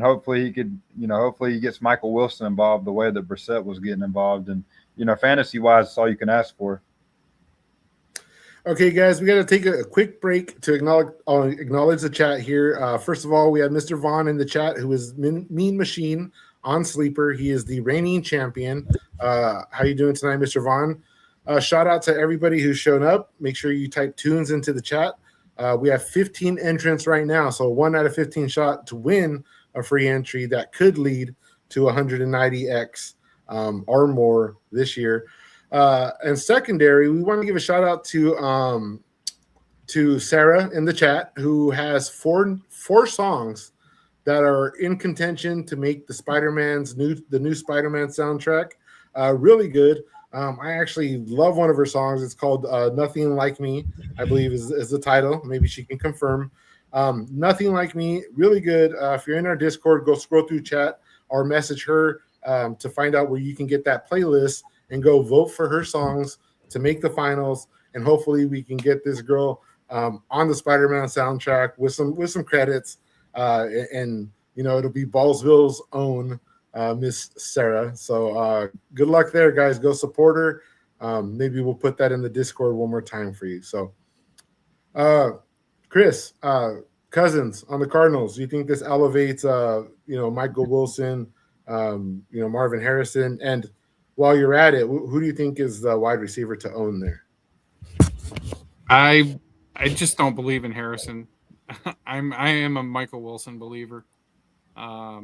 hopefully he could, hopefully he gets Michael Wilson involved the way that Brissett was getting involved, and fantasy wise, it's all you can ask for. Okay, guys, we got to take a quick break to acknowledge the chat here. First of all, we have Mr. Vaughn in the chat, who is Mean Machine on Sleeper. He is the reigning champion. How you doing tonight, Mr. Vaughn? Shout out to everybody who's shown up. Make sure you type tunes into the chat. We have 15 entrants right now, so 1 out of 15 shot to win a free entry that could lead to 190x or more this year. And secondary, we want to give a shout out to Sarah in the chat, who has four songs that are in contention to make the new Spider-Man soundtrack really good. I actually love one of her songs. It's called Nothing Like Me, I believe is the title. Maybe she can confirm. Nothing Like Me, really good. If you're in our Discord, go scroll through chat or message her to find out where you can get that playlist and go vote for her songs to make the finals. And hopefully we can get this girl on the Spider-Man soundtrack with some credits. And it'll be Ballsville's own Miss Sarah. So good luck there, guys. Go support her. Maybe we'll put that in the Discord one more time for you. So Chris, Cousins on the Cardinals. Do you think this elevates Michael Wilson, Marvin Harrison? And while you're at it, who do you think is the wide receiver to own there? I just don't believe in Harrison. I am a Michael Wilson believer. I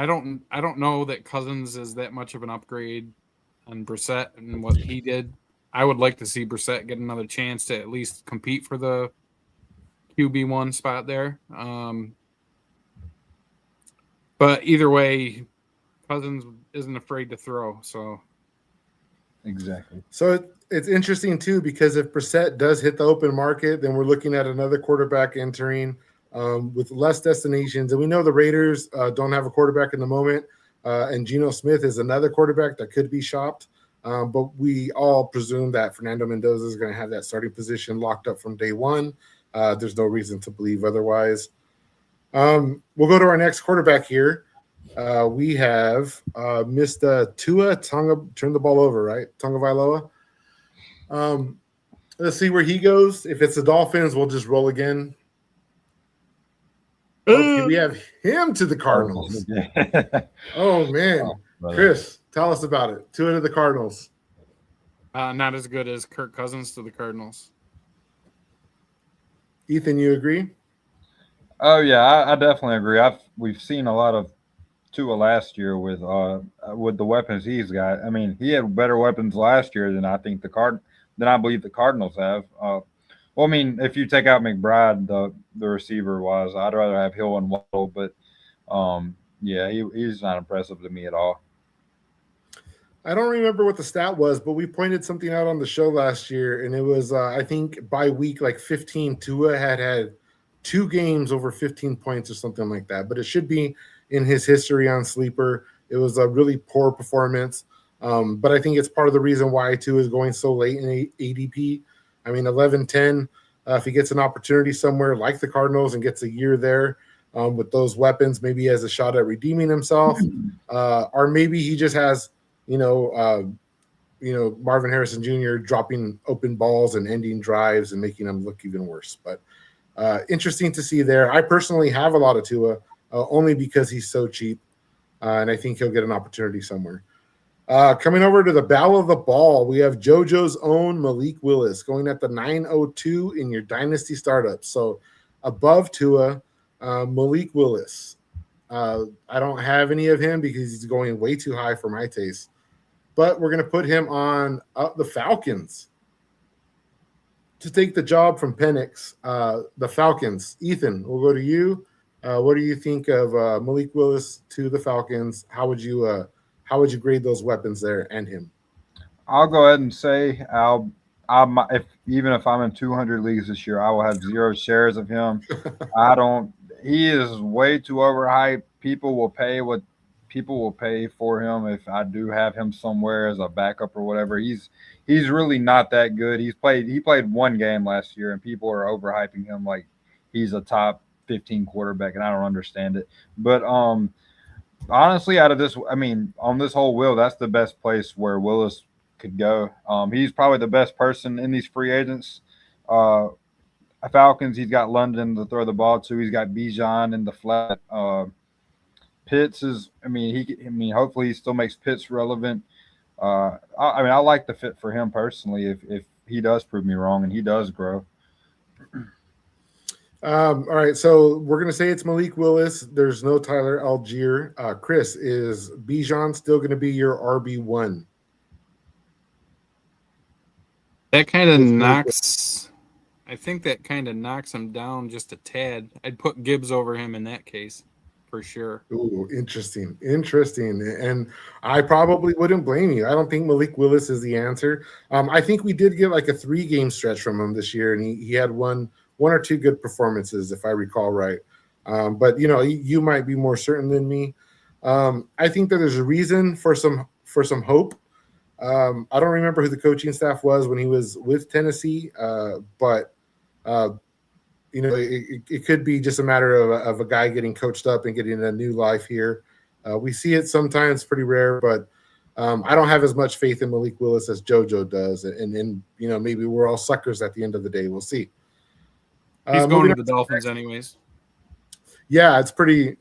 don't know that Cousins is that much of an upgrade on Brissett and what he did. I would like to see Brissett get another chance to at least compete for the QB1 spot there. But either way, Cousins isn't afraid to throw. So exactly. So it's interesting too, because if Brissett does hit the open market, then we're looking at another quarterback entering with less destinations. And we know the Raiders don't have a quarterback in the moment. And Geno Smith is another quarterback that could be shopped. But we all presume that Fernando Mendoza is going to have that starting position locked up from day one. There's no reason to believe otherwise. We'll go to our next quarterback here. We have Mr. Tua Tonga, turn the ball over, right? Tagovailoa. Let's see where he goes. If it's the Dolphins, we'll just roll again. Okay, we have him to the Cardinals. Oh, man. Chris, tell us about it. Tua to the Cardinals. Not as good as Kirk Cousins to the Cardinals. Ethan, you agree? Oh, yeah, I definitely agree. We've seen a lot of Tua last year with the weapons he's got. I mean, he had better weapons last year than I think I believe the Cardinals have. Well, I mean, if you take out McBride, the receiver wise, I'd rather have Hill and Waddle, but yeah, he's not impressive to me at all. I don't remember what the stat was, but we pointed something out on the show last year, and it was I think by week like 15, Tua had 2 games over 15 points or something like that. But it should be in his history on Sleeper. It was a really poor performance, but I think it's part of the reason why Tua is going so late in ADP. I mean, 11-10, if he gets an opportunity somewhere like the Cardinals and gets a year there with those weapons, maybe he has a shot at redeeming himself, or maybe he just has, Marvin Harrison Jr. dropping open balls and ending drives and making them look even worse. But interesting to see there. I personally have a lot of Tua only because he's so cheap, and I think he'll get an opportunity somewhere. Coming over to the Battle of the Ball, we have JoJo's own Malik Willis going at the 902 in your Dynasty startup. So above Tua, Malik Willis. I don't have any of him because he's going way too high for my taste. But we're going to put him on the Falcons to take the job from Penix. The Falcons. Ethan, we'll go to you. What do you think of Malik Willis to the Falcons? How would you grade those weapons there and him? I'll go ahead and say even if I'm in 200 leagues this year, I will have 0 shares of him. He is way too overhyped. People will pay what people will pay for him if I do have him somewhere as a backup or whatever. He's really not that good. He played one game last year, and people are overhyping him like he's a top 15 quarterback, and I don't understand it. But honestly, out of this, I mean, on this whole wheel, that's the best place where Willis could go. He's probably the best person in these free agents. Falcons, he's got London to throw the ball to. He's got Bijan in the flat. Pitts is, hopefully he still makes Pitts relevant. I like the fit for him personally if he does prove me wrong and he does grow. All right, so we're going to say it's Malik Willis. There's no Tyler Algier. Chris, is Bijan still going to be your RB1? That kind of knocks – I think that kind of knocks him down just a tad. I'd put Gibbs over him in that case for sure. Ooh, interesting. And I probably wouldn't blame you. I don't think Malik Willis is the answer. I think we did get like a 3-game stretch from him this year, and he had one or two good performances, if I recall right. But, you might be more certain than me. I think that there's a reason for some hope. I don't remember who the coaching staff was when he was with Tennessee, but it could be just a matter of a guy getting coached up and getting a new life here. We see it sometimes, pretty rare, but I don't have as much faith in Malik Willis as JoJo does. And maybe we're all suckers at the end of the day. We'll see. He's going to the Dolphins anyways. Yeah, it's pretty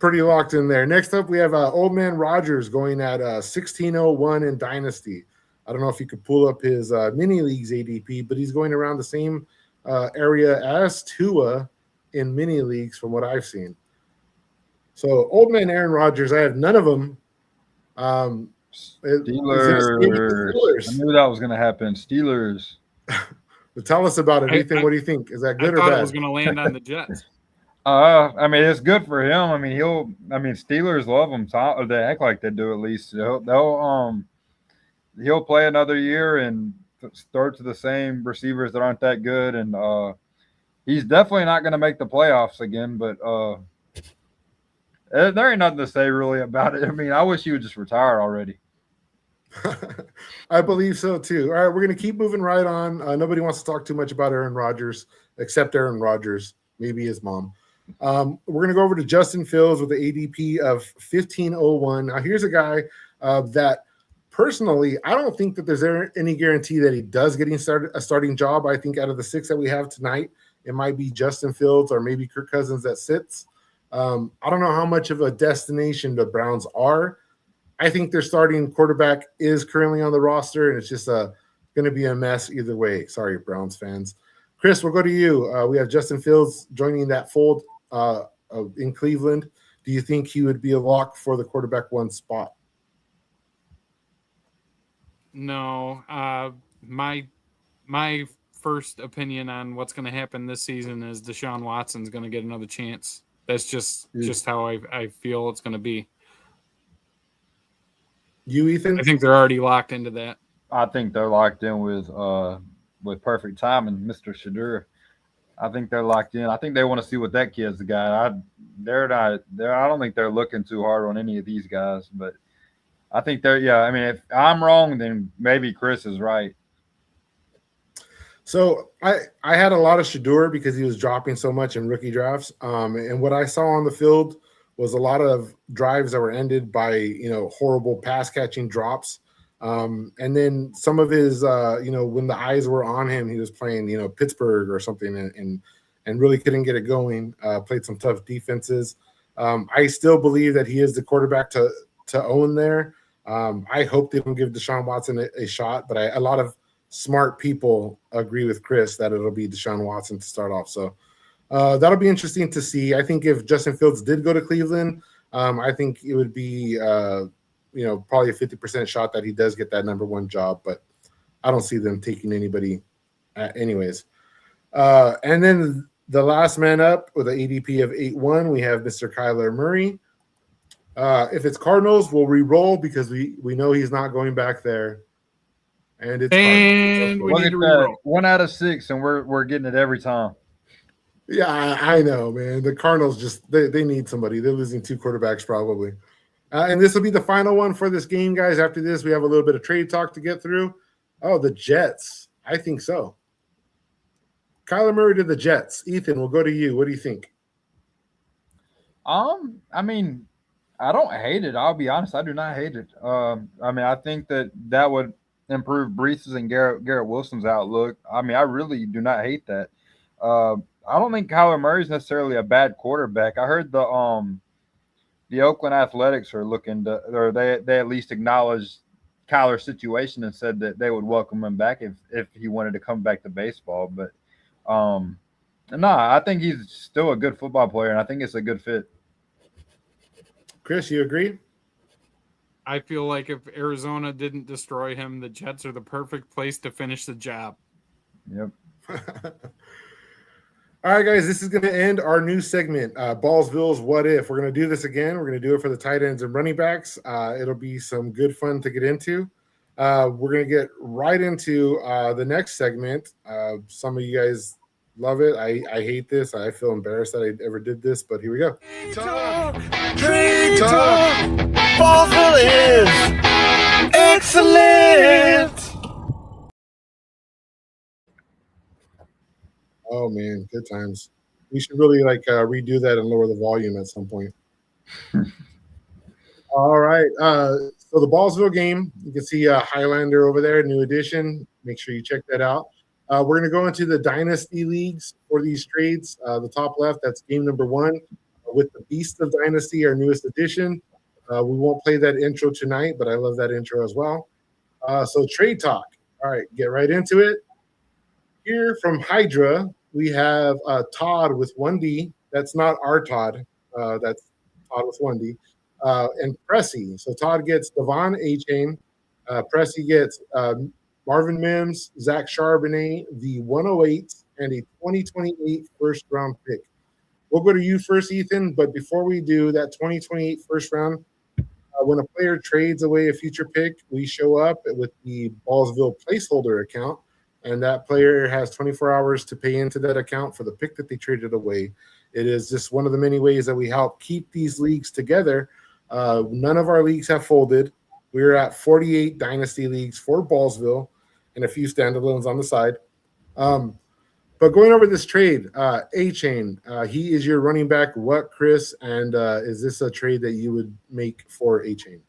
locked in there. Next up, we have Old Man Rogers going at 1601 in Dynasty. I don't know if you could pull up his mini leagues ADP, but he's going around the same area as Tua in mini leagues from what I've seen. So Old Man Aaron Rodgers, I have none of them. Steelers. I knew that was going to happen. Steelers. But tell us about it, Ethan. What do you think? Is that good or bad? I thought it was going to land on the Jets. It's good for him. Steelers love him. So they act like they do at least. He'll play another year and start to the same receivers that aren't that good, and he's definitely not going to make the playoffs again. But there ain't nothing to say really about it. I wish he would just retire already. I believe so too. All right, we're going to keep moving right on. Nobody wants to talk too much about Aaron Rodgers except Aaron Rodgers, maybe his mom. We're going to go over to Justin Fields with the ADP of 1501. Now, here's a guy that personally, I don't think that there's any guarantee that he does get a starting job. I think out of the 6 that we have tonight, it might be Justin Fields or maybe Kirk Cousins that sits. I don't know how much of a destination the Browns are. I think their starting quarterback is currently on the roster, and it's just going to be a mess either way. Sorry, Browns fans. Chris, we'll go to you. We have Justin Fields joining that fold in Cleveland. Do you think he would be a lock for the quarterback 1 spot? No. My first opinion on what's going to happen this season is Deshaun Watson's going to get another chance. That's just how I feel it's going to be. You, Ethan? I think they're already locked into that. I think they're locked in with perfect timing, Mr. Shadur. I think they're locked in. I think they want to see what that kid's got. I don't think they're looking too hard on any of these guys, but I think if I'm wrong, then maybe Chris is right. So I had a lot of Shadur because he was dropping so much in rookie drafts. And what I saw on the field was a lot of drives that were ended by, horrible pass catching drops. And then some of his, when the eyes were on him, he was playing, Pittsburgh or something and really couldn't get it going, played some tough defenses. I still believe that he is the quarterback to own there. I hope they don't give Deshaun Watson a shot, but a lot of smart people agree with Chris that it'll be Deshaun Watson to start off. So that'll be interesting to see. I think if Justin Fields did go to Cleveland, I think it would be probably a 50% shot that he does get that number one job, but I don't see them taking anybody anyways. And then the last man up with an ADP of 8-1, we have Mr. Kyler Murray. If it's Cardinals, we'll re-roll because we know he's not going back there. And it's and we Look need at to that. re-roll. 1 out of 6, and we're getting it every time. Yeah, I know, man. The Cardinals just they need somebody. They're losing 2 quarterbacks probably. And this will be the final one for this game, guys. After this, we have a little bit of trade talk to get through. Oh, the Jets. I think so. Kyler Murray to the Jets. Ethan, we'll go to you. What do you think? I mean, I don't hate it. I'll be honest. I do not hate it. I mean, I think that would improve Brees's and Garrett Wilson's outlook. I mean, I really do not hate that. I don't think Kyler Murray is necessarily a bad quarterback. I heard the Oakland Athletics are looking to, or they at least acknowledged Kyler's situation and said that they would welcome him back if he wanted to come back to baseball. But no, I think he's still a good football player, and I think it's a good fit. Chris, you agree? I feel like if Arizona didn't destroy him, the Jets are the perfect place to finish the job. Yep. All right, guys, this is going to end our new segment, Ballsville's What If. We're going to do this again. We're going to do it for the tight ends and running backs. It'll be some good fun to get into. We're going to get right into the next segment. Some of you guys love it. I hate this. I feel embarrassed that I ever did this, but here we go. Trade talk. Ballsville is excellent. Oh, man, good times. We should really redo that and lower the volume at some point. All right. So the Ballsville game, you can see Highlander over there, new edition. Make sure you check that out. We're going to go into the Dynasty Leagues for these trades. The top left, that's game number 1 with the Beast of Dynasty, our newest edition. We won't play that intro tonight, but I love that intro as well. So trade talk. All right, get right into it. Here from Hydra, we have Todd with 1D. That's not our Todd. That's Todd with 1D. And Pressy. So Todd gets Devon A-Chain. Pressy gets Marvin Mims, Zach Charbonnet, the 108, and a 2028 first-round pick. We'll go to you first, Ethan. But before we do that 2028 first round, when a player trades away a future pick, we show up with the Ballsville placeholder account. And that player has 24 hours to pay into that account for the pick that they traded away. It is just one of the many ways that we help keep these leagues together. None of our leagues have folded. We're at 48 dynasty leagues for Ballsville and a few standalones on the side. But going over this trade, A-Chain, he is your running back. What, Chris? And is this a trade that you would make for A-Chain?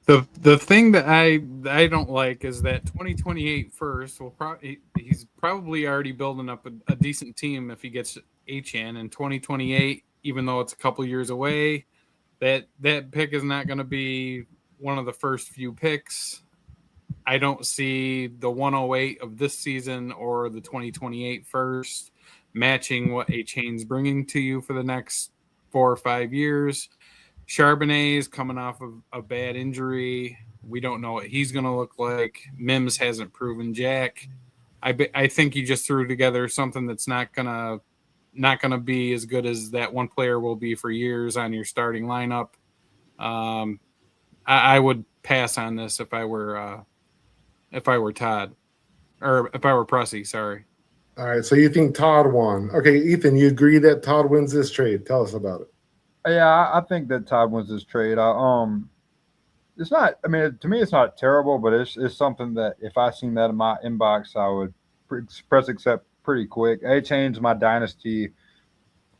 The thing that I don't like is that 2028 first will he's probably already building up a decent team if he gets H-N, and 2028, even though it's a couple years away, that pick is not going to be one of the first few picks. I don't see the 108 of this season or the 2028 first matching what H-Chain's bringing to you for the next 4 or 5 years. Charbonnet is coming off of a bad injury. We don't know what he's going to look like. Mims hasn't proven jack. I think you just threw together something that's not gonna be as good as that one player will be for years on your starting lineup. I would pass on this if I were Todd, or if I were Pressy. Sorry. All right, so you think Todd won? Okay, Ethan, you agree that Todd wins this trade? Tell us about it. Yeah, I think that Todd wins this trade. It's not. I mean, to me, it's not terrible, but it's something that if I seen that in my inbox, I would press accept pretty quick. A-Chain's my dynasty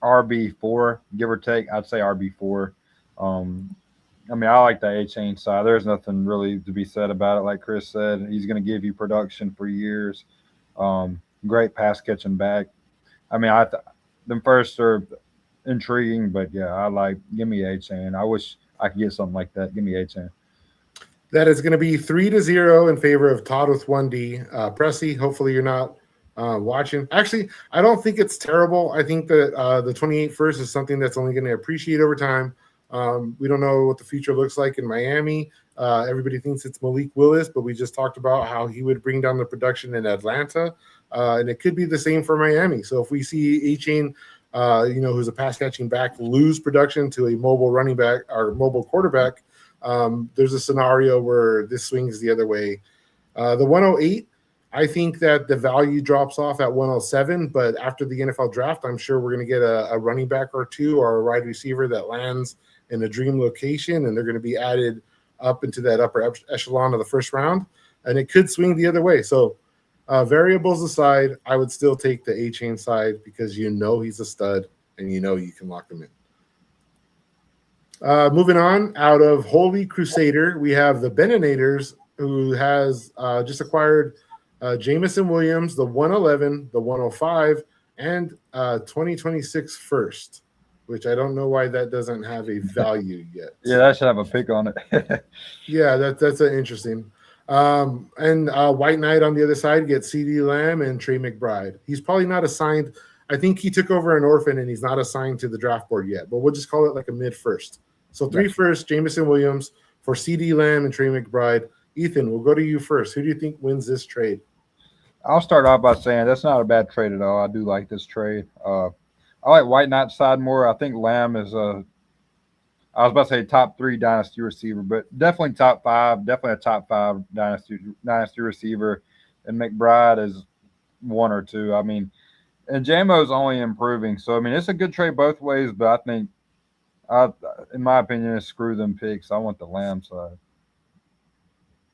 RB4, give or take. I'd say RB4. I mean, I like the A-Chain side. There's nothing really to be said about it. Like Chris said, he's going to give you production for years. Great pass catching back. I mean, them first are intriguing, but yeah, give me A-Chain. I wish I could get something like that. Give me A-Chain. That is going to be 3-0 in favor of Todd with 1D. Pressy, hopefully you're not watching. Actually, I don't think it's terrible. I think that the 28 first is something that's only going to appreciate over time. We don't know what the future looks like in Miami. Everybody thinks it's Malik Willis, but we just talked about how he would bring down the production in Atlanta. And it could be the same for Miami. So if we see A-Chain, who's a pass catching back, lose production to a mobile running back or mobile quarterback, there's a scenario where this swings the other way. The 108, I think that the value drops off at 107, but after the NFL draft, I'm sure we're going to get a running back or two or a wide receiver that lands in a dream location, and they're going to be added up into that upper echelon of the first round, and it could swing the other way. So variables aside, I would still take the A-Chain side because he's a stud and you can lock him in. Moving on, out of Holy Crusader, we have the Benninators, who has just acquired Jamison Williams, the 111, the 105, and 2026 first, which I don't know why that doesn't have a value yet. Yeah, that should have a pick on it. Yeah, that's interesting. And White Knight on the other side gets CeeDee Lamb and Trey McBride. He's probably not assigned. I think he took over an orphan and he's not assigned to the draft board yet, but we'll just call it like a mid-first. So 3 first, Jamison Williams for CeeDee Lamb and Trey McBride. Ethan, we'll go to you first. Who do you think wins this trade? I'll start off by saying that's not a bad trade at all. I do like this trade. I like White Knight's side more. I think Lamb is I was about to say top 3 dynasty receiver, but definitely top 5, definitely a top 5 dynasty receiver. And McBride is 1 or 2. I mean, and Jamo's only improving. So, I mean, it's a good trade both ways, but I think, in my opinion, screw them picks. I want the Lamb side.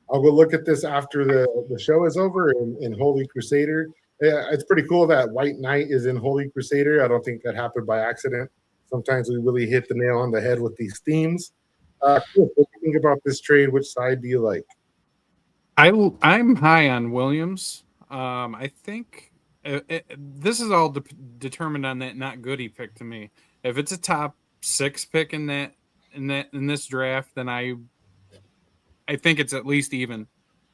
I'll go look at this after the show is over in Holy Crusader. Yeah, it's pretty cool that White Knight is in Holy Crusader. I don't think that happened by accident. Sometimes we really hit the nail on the head with these themes. Chris, what do you think about this trade? Which side do you like? I'm high on Williams. I think this is all determined on that not goodie pick to me. If it's a top 6 pick in this draft, then I think it's at least even,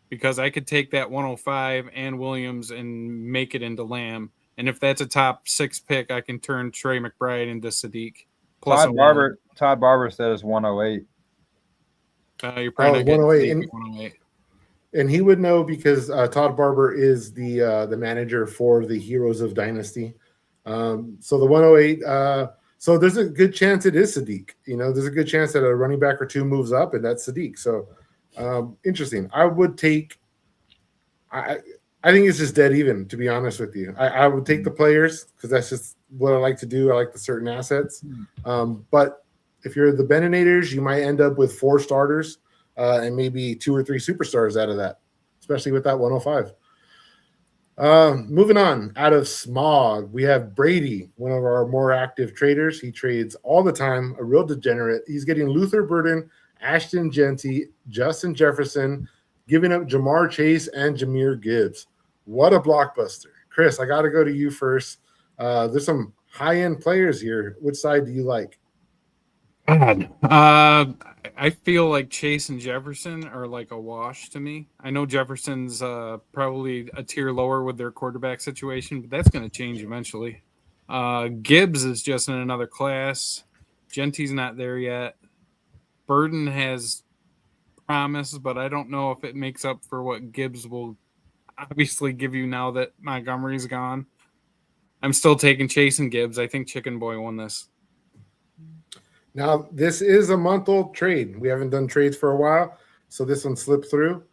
because I could take that 105 and Williams and make it into Lamb. And if that's a top 6 pick, I can turn Trey McBride into Sadiq. Todd Barber said it's 108. You're probably not getting 108. 108. And he would know because Todd Barber is the manager for the Heroes of Dynasty. So the 108. So there's a good chance it is Sadiq. There's a good chance that a running back or 2 moves up, and that's Sadiq. So interesting. I would take. I think it's just dead even, to be honest with you. I would take the players because that's just what I like to do. I like the certain assets. But if you're the Benninators, you might end up with 4 starters and maybe 2 or 3 superstars out of that, especially with that 105. Moving on, out of Smog, we have Brady, one of our more active traders. He trades all the time, a real degenerate. He's getting Luther Burden, Ashton Genty, Justin Jefferson, giving up Jamar Chase and Jahmyr Gibbs. What a blockbuster. Chris, I got to go to you first. There's some high-end players here. Which side do you like? God. I feel like Chase and Jefferson are like a wash to me. I know Jefferson's probably a tier lower with their quarterback situation, but that's going to change eventually. Gibbs is just in another class. Genty's not there yet. Burden has promise, but I don't know if it makes up for what Gibbs will obviously give you now that Montgomery's gone. I'm still taking Chase and Gibbs. I think Chicken Boy won this. Now, this is a month-old trade. We haven't done trades for a while, so this one slipped through.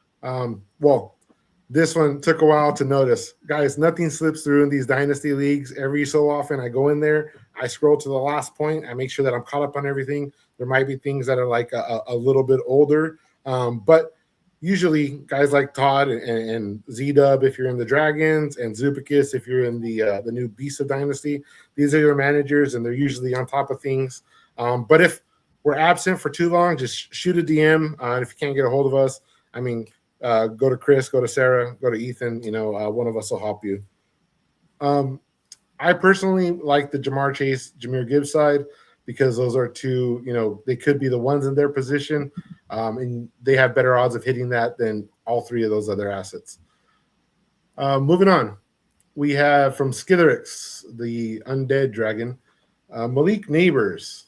This one took a while to notice. Guys, nothing slips through in these dynasty leagues. Every so often I go in there, I scroll to the last point, I make sure that I'm caught up on everything. There might be things that are like a little bit older, but usually guys like Todd and Z-Dub if you're in the Dragons, and Zupicus if you're in the new Beast of Dynasty, these are your managers, and they're usually on top of things. But if we're absent for too long, just shoot a DM. If you can't get a hold of us, go to Chris, go to Sarah, go to Ethan. One of us will help you. I personally like the Jamar Chase, Jahmyr Gibbs side. because those are two, they could be the ones in their position, and they have better odds of hitting that than all three of those other assets. Moving on, we have from Skitherix, the undead dragon, Malik Neighbors,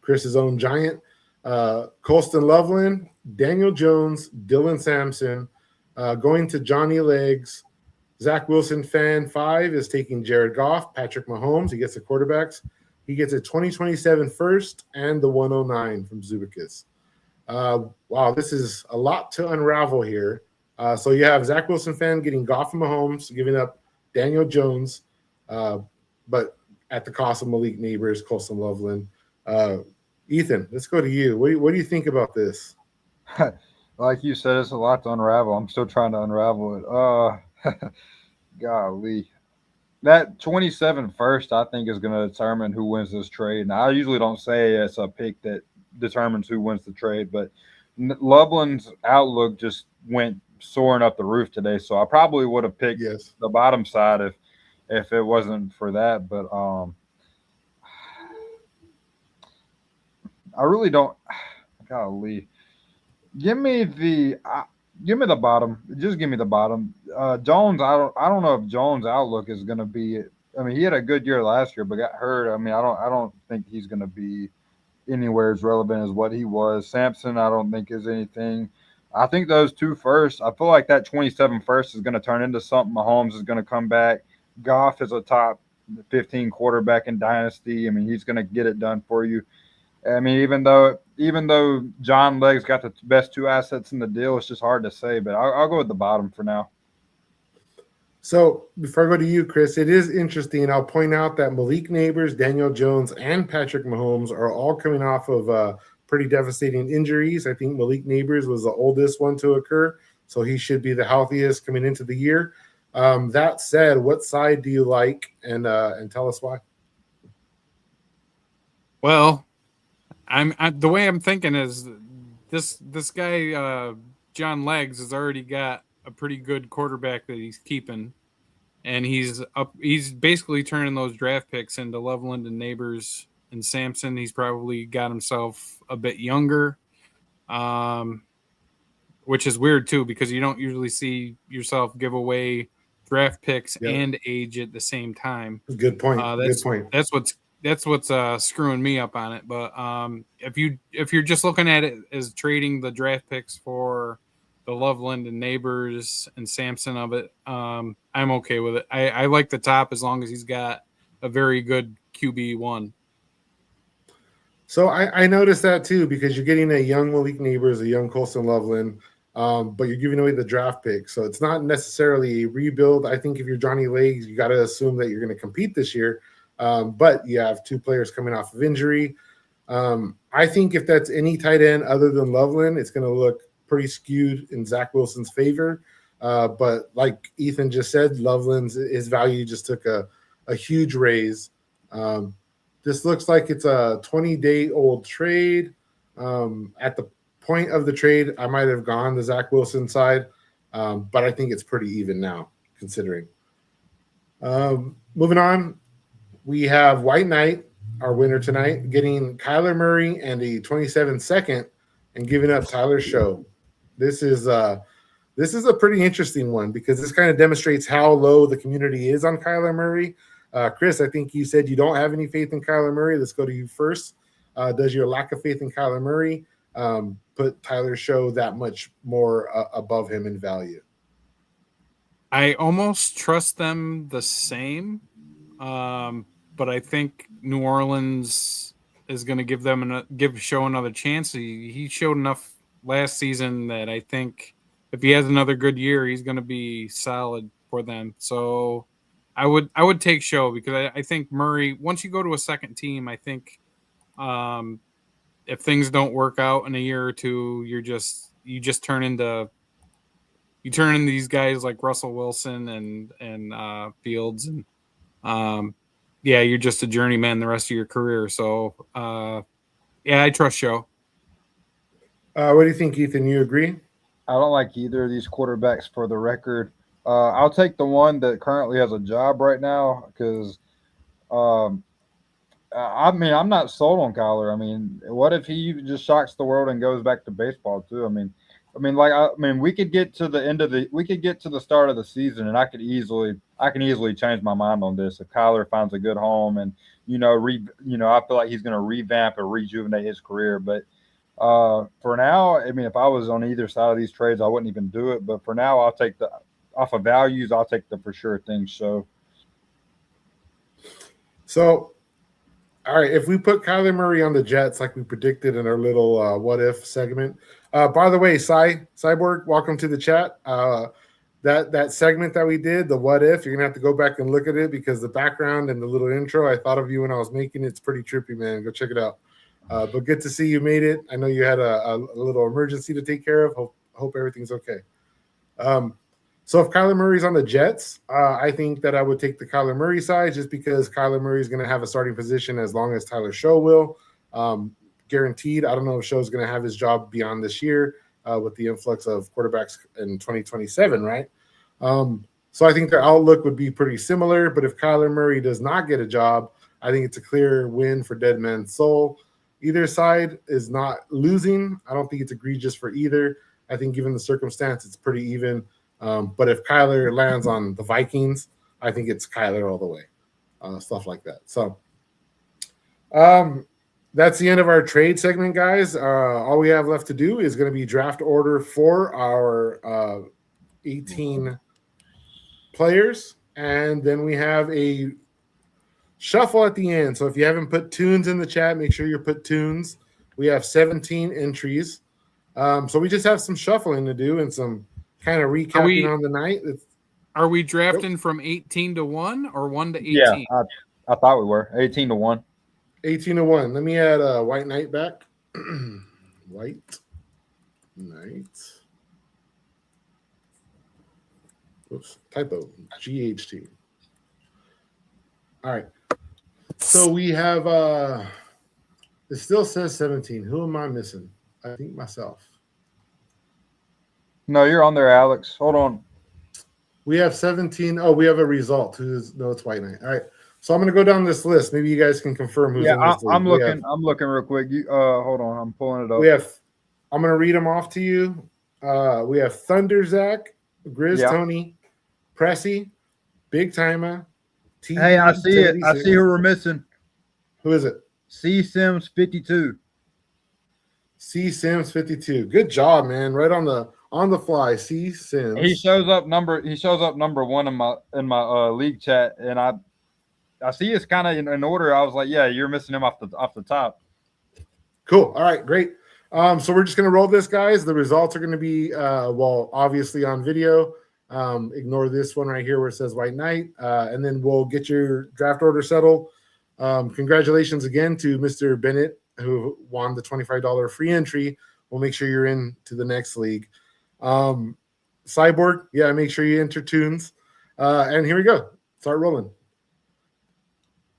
Chris's own giant, Colston Loveland, Daniel Jones, Dylan Sampson, going to Johnny Legs. Zach Wilson fan 5 is taking Jared Goff, Patrick Mahomes. He gets the quarterbacks. He gets a 2027 first and the 109 from Zubikis. Wow, this is a lot to unravel here. So you have Zach Wilson fan getting Goff and Mahomes, giving up Daniel Jones, but at the cost of Malik Neighbors, Colston Loveland. Ethan, let's go to you. What do you think about this? Like you said, it's a lot to unravel. I'm still trying to unravel it. Golly. That 27 first, I think, is going to determine who wins this trade. Now, I usually don't say it's a pick that determines who wins the trade, but Loveland's outlook just went soaring up the roof today. So I probably would have picked the bottom side if it wasn't for that. But I really don't. Golly. Give me the bottom. Just give me the bottom. Jones, I don't know if Jones' outlook is going to be. I mean, he had a good year last year, but got hurt. I mean, I don't think he's going to be anywhere as relevant as what he was. Sampson, I don't think is anything. I think those two first. I feel like that 27 first is going to turn into something. Mahomes is going to come back. Goff is a top 15 quarterback in Dynasty. I mean, he's going to get it done for you. I mean, even though John Legs got the best two assets in the deal, it's just hard to say. But I'll go with the bottom for now. So before I go to you, Chris, it is interesting. I'll point out that Malik Neighbors, Daniel Jones, and Patrick Mahomes are all coming off of pretty devastating injuries. I think Malik Neighbors was the oldest one to occur, so he should be the healthiest coming into the year. That said, what side do you like, and tell us why? Well, I'm the way I'm thinking is this guy John Legs has already got a pretty good quarterback that he's keeping, and he's basically turning those draft picks into Loveland and Neighbors and Sampson. He's probably got himself a bit younger, which is weird too, because you don't usually see yourself give away draft picks and age at the same time. Good point. Good point. That's what's screwing me up on it. But if you're just looking at it as trading the draft picks for the Loveland and Neighbors and Sampson of it, I'm okay with it. I like the top as long as he's got a very good QB1. So I noticed that too, because you're getting a young Malik Neighbors, a young Colston Loveland, but you're giving away the draft pick. So it's not necessarily a rebuild. I think if you're Johnny Legs, you got to assume that you're going to compete this year. But you have two players coming off of injury. I think if that's any tight end other than Loveland, it's going to look pretty skewed in Zach Wilson's favor. But like Ethan just said, his value just took a huge raise. This looks like it's a 20-day-old trade. At the point of the trade, I might have gone the Zach Wilson side, but I think it's pretty even now, considering. Moving on, we have White Knight, our winner tonight, getting Kyler Murray and a 27 second and giving up Tyler Show. This is a pretty interesting one because this kind of demonstrates how low the community is on Kyler Murray. Chris, I think you said you don't have any faith in Kyler Murray. Let's go to you first. Does your lack of faith in Kyler Murray put Tyler Show that much more above him in value? I almost trust them the same, but I think New Orleans is going to give Show another chance. He showed enough last season that I think if he has another good year, he's going to be solid for them. So I would take Show because I think Murray, once you go to a second team, I think if things don't work out in a year or two, you just turn into these guys like Russell Wilson and Fields, and you're just a journeyman the rest of your career. So I trust Show. What do you think, Ethan? You agree? I don't like either of these quarterbacks for the record. I'll take the one that currently has a job right now because I mean, I'm not sold on Kyler. I mean, what if he just shocks the world and goes back to baseball too? We could get to the start of the season, and I can easily change my mind on this if Kyler finds a good home and I feel like he's going to revamp and rejuvenate his career. But for now, I mean, if I was on either side of these trades, I wouldn't even do it. But for now, off of values, I'll take the for sure thing. So All right, if we put Kyler Murray on the Jets like we predicted in our little what if segment. By the way, Cyborg, welcome to the chat. That segment that we did, the what if, you're gonna have to go back and look at it because the background and the little intro, I thought of you when I was making it. It's pretty trippy, man. Go check it out. But good to see you made it. I know you had a little emergency to take care of. Hope everything's okay. So if Kyler Murray's on the Jets, I think that I would take the Kyler Murray side just because Kyler Murray is going to have a starting position as long as Tyler Show will. Guaranteed. I don't know if Show's going to have his job beyond this year with the influx of quarterbacks in 2027, right? So I think their outlook would be pretty similar. But if Kyler Murray does not get a job, I think it's a clear win for Dead Man's Soul. Either side is not losing. I don't think it's egregious for either. I think given the circumstance, it's pretty even. But if Kyler lands on the Vikings, I think it's Kyler all the way. Stuff like that. So that's the end of our trade segment, guys. All we have left to do is going to be draft order for our 18 players. And then we have a shuffle at the end. So if you haven't put tunes in the chat, make sure you put tunes. We have 17 entries. So we just have some shuffling to do and some kind of recapping on the night. Are we drafting from 18 to 1 or 1 to 18? yeah, I thought we were 18 to 1. 18 to 1. Let me add White Knight back. White Knight. Oops, typo. GHT. All right. So we have it still says 17. Who am I missing? I think myself. No, you're on there, Alex. Hold on. We have 17. Oh, we have a result. No, it's White Knight. All right. So I'm going to go down this list. Maybe you guys can confirm who's in this list. I'm looking real quick. Hold on. I'm pulling it up. I'm going to read them off to you. We have Thunder Zach, Grizz Tony, Pressy, Big Timer. Hey, I see it. I see who we're missing. Who is it? C Sims 52. C Sims 52. Good job, man. Right on the fly. C Sims. He shows up number 1 in my league chat, and I see it's kind of in order. I was like, yeah, you're missing him off the top. Cool. All right, great. So we're just gonna roll this, guys. The results are gonna be obviously on video. Ignore this one right here where it says White Knight, and then we'll get your draft order settled. Congratulations again to Mr. Bennett, who won the $25 free entry. We'll make sure you're in to the next league. Cyborg, make sure you enter tunes. And here we go. Start rolling.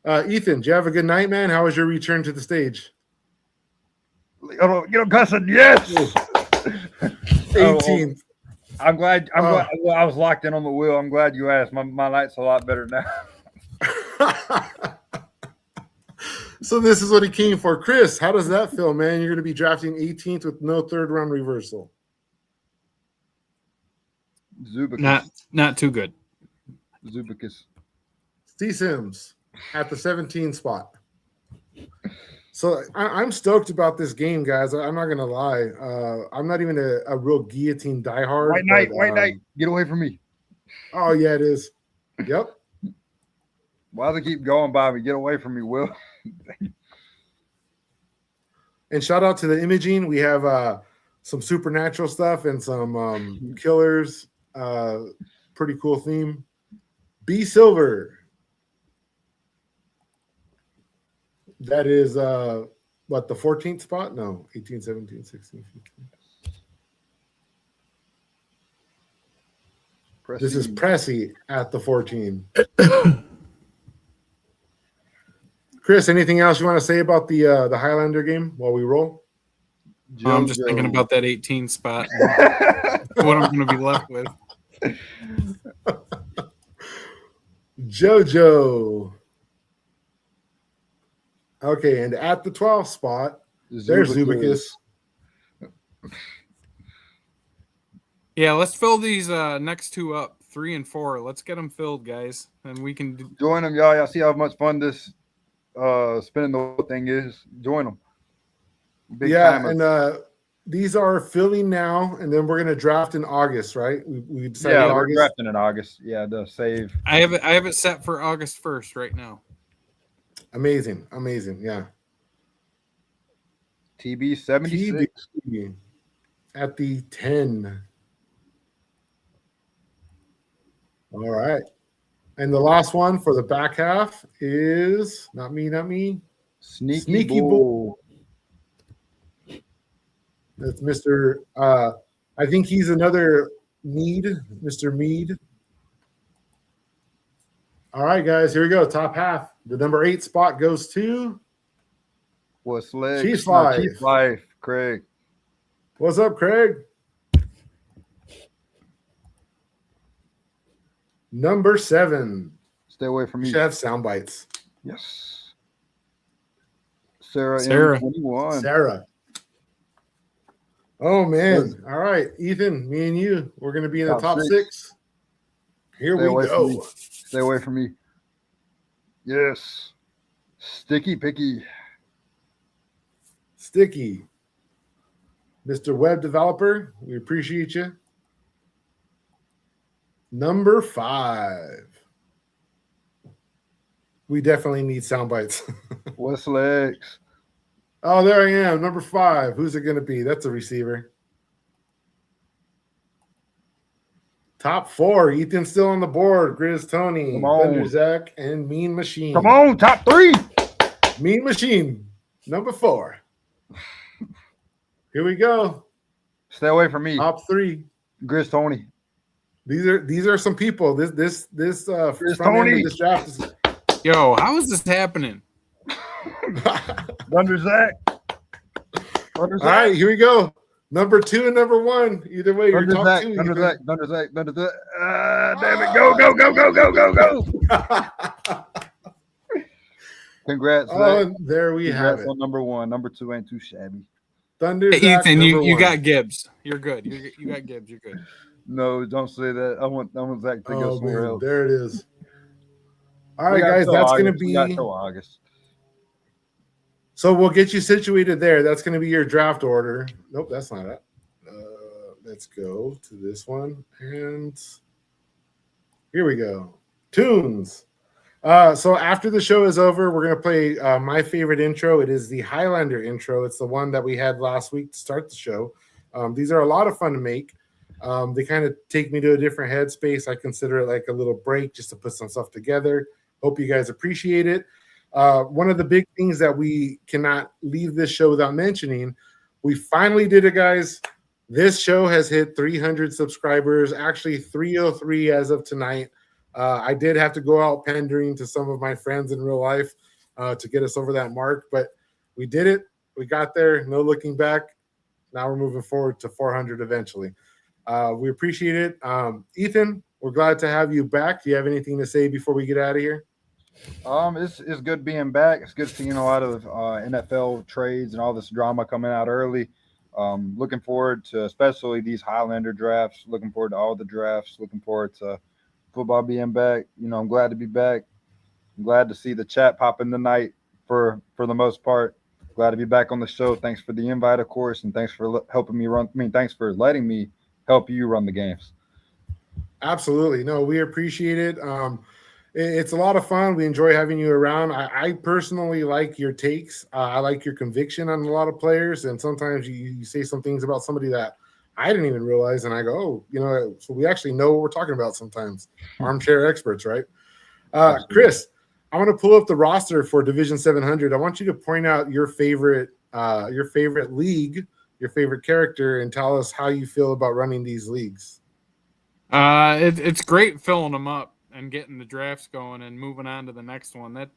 Ethan, do you have a good night, man? How was your return to the stage? Get him cussing. Yes. 18th. I'm glad. I was locked in on the wheel. I'm glad you asked. My night's a lot better now. So this is what he came for. Chris, how does that feel, man? You're going to be drafting 18th with no third round reversal. Zubicus. Not too good. Zubicus. C Sims at the 17 spot. So I'm stoked about this game, guys. I'm not going to lie. I'm not even a real guillotine diehard. White Knight, get away from me. Oh, yeah, it is. Yep. Why do they keep going by me? Get away from me, Will. And shout out to the imaging. We have some supernatural stuff and some killers. Pretty cool theme. B Silver. That is the 14th spot? No, 18, 17, 16, 15. Pressy. This is Pressy at the 14. Chris, anything else you want to say about the Highlander game while we roll? I'm just thinking about that 18 spot and what I'm going to be left with. JoJo. Okay, and at the 12th spot, there's Zubicus. Yeah, let's fill these next two up, 3 and 4. Let's get them filled, guys, and we can Join them, y'all. Y'all see how much fun this spinning the wheel thing is? Join them. Big timers. And these are filling now, and then we're gonna draft in August, right? We decided Yeah, we're August. drafting in August. Yeah, the save. I have it set for August 1st right now. Amazing, yeah. TB 76 TB at the 10. All right. And the last one for the back half is not me. Sneaky Bull. That's Mr. I think he's another Mead, Mr. Mead. All right, guys, here we go. Top half. The number 8 spot goes to What's legs? Chiefs Life. Chiefs Life, Craig. What's up, Craig? Number 7. Stay away from me. Chef sound bites. Yes. Sarah. M21. Sarah. Oh man. All right, Ethan, me and you, we're gonna be in the top 6. Here we go. Stay away from me. Yes. Sticky Picky. Sticky. Mr. Web Developer, we appreciate you. Number 5. We definitely need sound bites. What's legs? Oh, there I am. Number 5. Who's it going to be? That's a receiver. Top 4. Ethan's still on the board. Grizz Tony, Thunder Zach, and Mean Machine. Come on, top 3. Mean Machine, number 4. Here we go. Stay away from me. Top 3. Grizz Tony. These are some people. This front end of this draft is. Yo, how is this happening? Thunder Zach. All right, here we go. Number 2 and number 1. Either way, you're top 2. Thunder Zach. Damn it. Go. Congrats, Zach. There we have it. On number 1. Number 2 ain't too shabby. Thunder Hey, Zach, Ethan, you 1. got Gibbs. You're good. You got Gibbs. You're good. No, don't say that. I want Zach to go somewhere else. There it is. All right, guys, that's going to be. August. So we'll get you situated there. That's going to be your draft order. Nope, that's not it. Let's go to this one. And here we go. Tunes. So after the show is over, we're going to play my favorite intro. It is the Highlander intro. It's the one that we had last week to start the show. These are a lot of fun to make. They kind of take me to a different headspace. I consider it like a little break just to put some stuff together. Hope you guys appreciate it. One of the big things that we cannot leave this show without mentioning, we finally did it, guys. This show has hit 300 subscribers, actually 303 as of tonight. I did have to go out pandering to some of my friends in real life to get us over that mark, but we did it. We got there. No looking back. Now we're moving forward to 400 eventually. We appreciate it. Ethan, we're glad to have you back. Do you have anything to say before we get out of here? It's good being back. It's good seeing a lot of NFL trades and all this drama coming out early. Looking forward to especially these Highlander drafts. Looking forward to all the drafts. Looking forward to football being back. You know, I'm glad to be back. I'm glad to see the chat popping tonight for the most part. Glad to be back on the show. Thanks for the invite, of course, and thanks for helping me run. Thanks for letting me help you run the games. Absolutely. No, we appreciate it. It's a lot of fun. We enjoy having you around. I personally like your takes. I like your conviction on a lot of players. And sometimes you say some things about somebody that I didn't even realize. And I go, oh, you know, so we actually know what we're talking about sometimes. Armchair experts, right? Chris, I want to pull up the roster for Division 700. I want you to point out your favorite league, your favorite character, and tell us how you feel about running these leagues. It's great filling them up and getting the drafts going and moving on to the next one.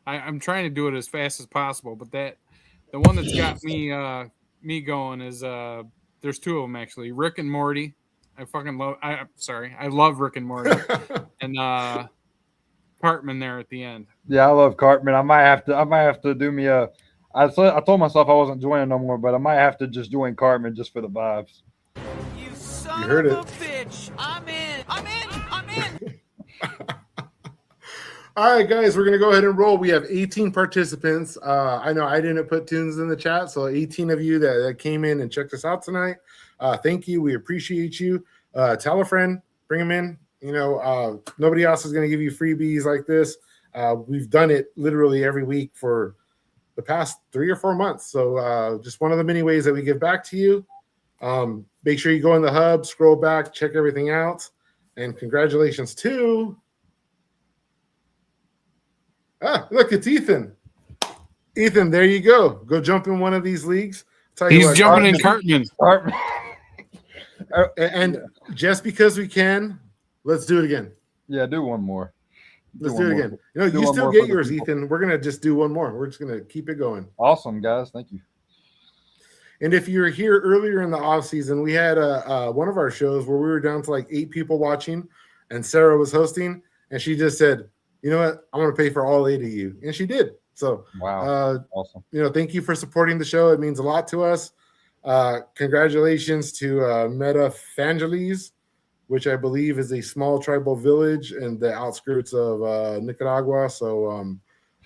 I'm trying to do it as fast as possible, but the one that's got me going is there's 2 of them actually. Rick and Morty. I love Rick and Morty. And Cartman there at the end. Yeah, I love Cartman. I might have to do me a. I told myself I wasn't joining no more, but I might have to just join Cartman just for the vibes. You son You heard of it. a bitch. I'm in. I'm in. I'm in. All right, guys, we're going to go ahead and roll. We have 18 participants. I know I didn't put tunes in the chat, so 18 of you that came in and checked us out tonight. Thank you. We appreciate you. Tell a friend, bring them in. You know, nobody else is going to give you freebies like this. We've done it literally every week for the past 3 or 4 months. So just one of the many ways that we give back to you. Make sure you go in the hub, scroll back, check everything out. And congratulations to... look, it's Ethan. Ethan, there you go. Go jump in one of these leagues. Tell you He's what, jumping in Cartman. Cartman. and just because we can, let's do it again. Yeah, do one more. Let's do it again. You know, Do you one still more get for the yours, people. Ethan. We're gonna just do one more. We're just gonna keep it going. Awesome, guys. Thank you. And if you're here earlier in the off season, we had one of our shows where we were down to like 8 people watching, and Sarah was hosting, and she just said, "You know what? I'm gonna pay for all 8 of you," and she did. So, Wow, awesome. you know, thank you for supporting the show. It means a lot to us. Congratulations to Meta Fangeles, which I believe is a small tribal village in the outskirts of Nicaragua. So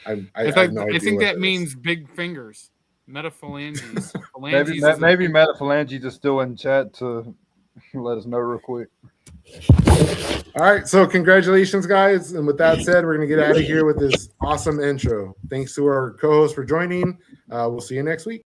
I have no idea I think what that is. means big fingers. Metaphalanges. Maybe Metaphalanges is still in chat to let us know real quick. All right, so congratulations, guys. And with that said, we're going to get out of here with this awesome intro. Thanks to our co-host for joining. We'll see you next week.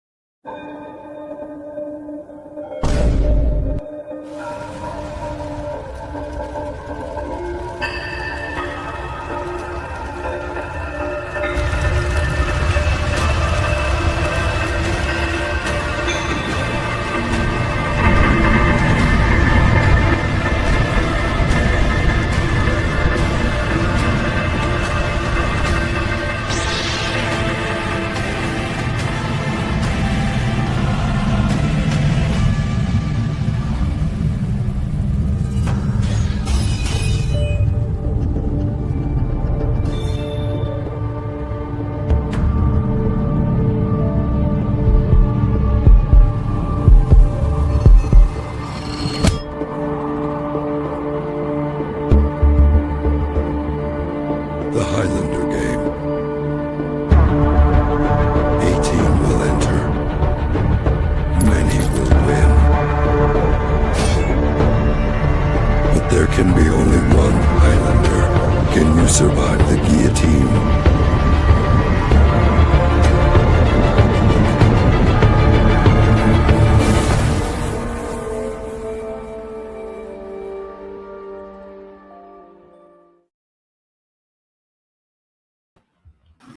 The Highlander game. 18 will enter. Many will win. But there can be only one Highlander. Can you survive the guillotine?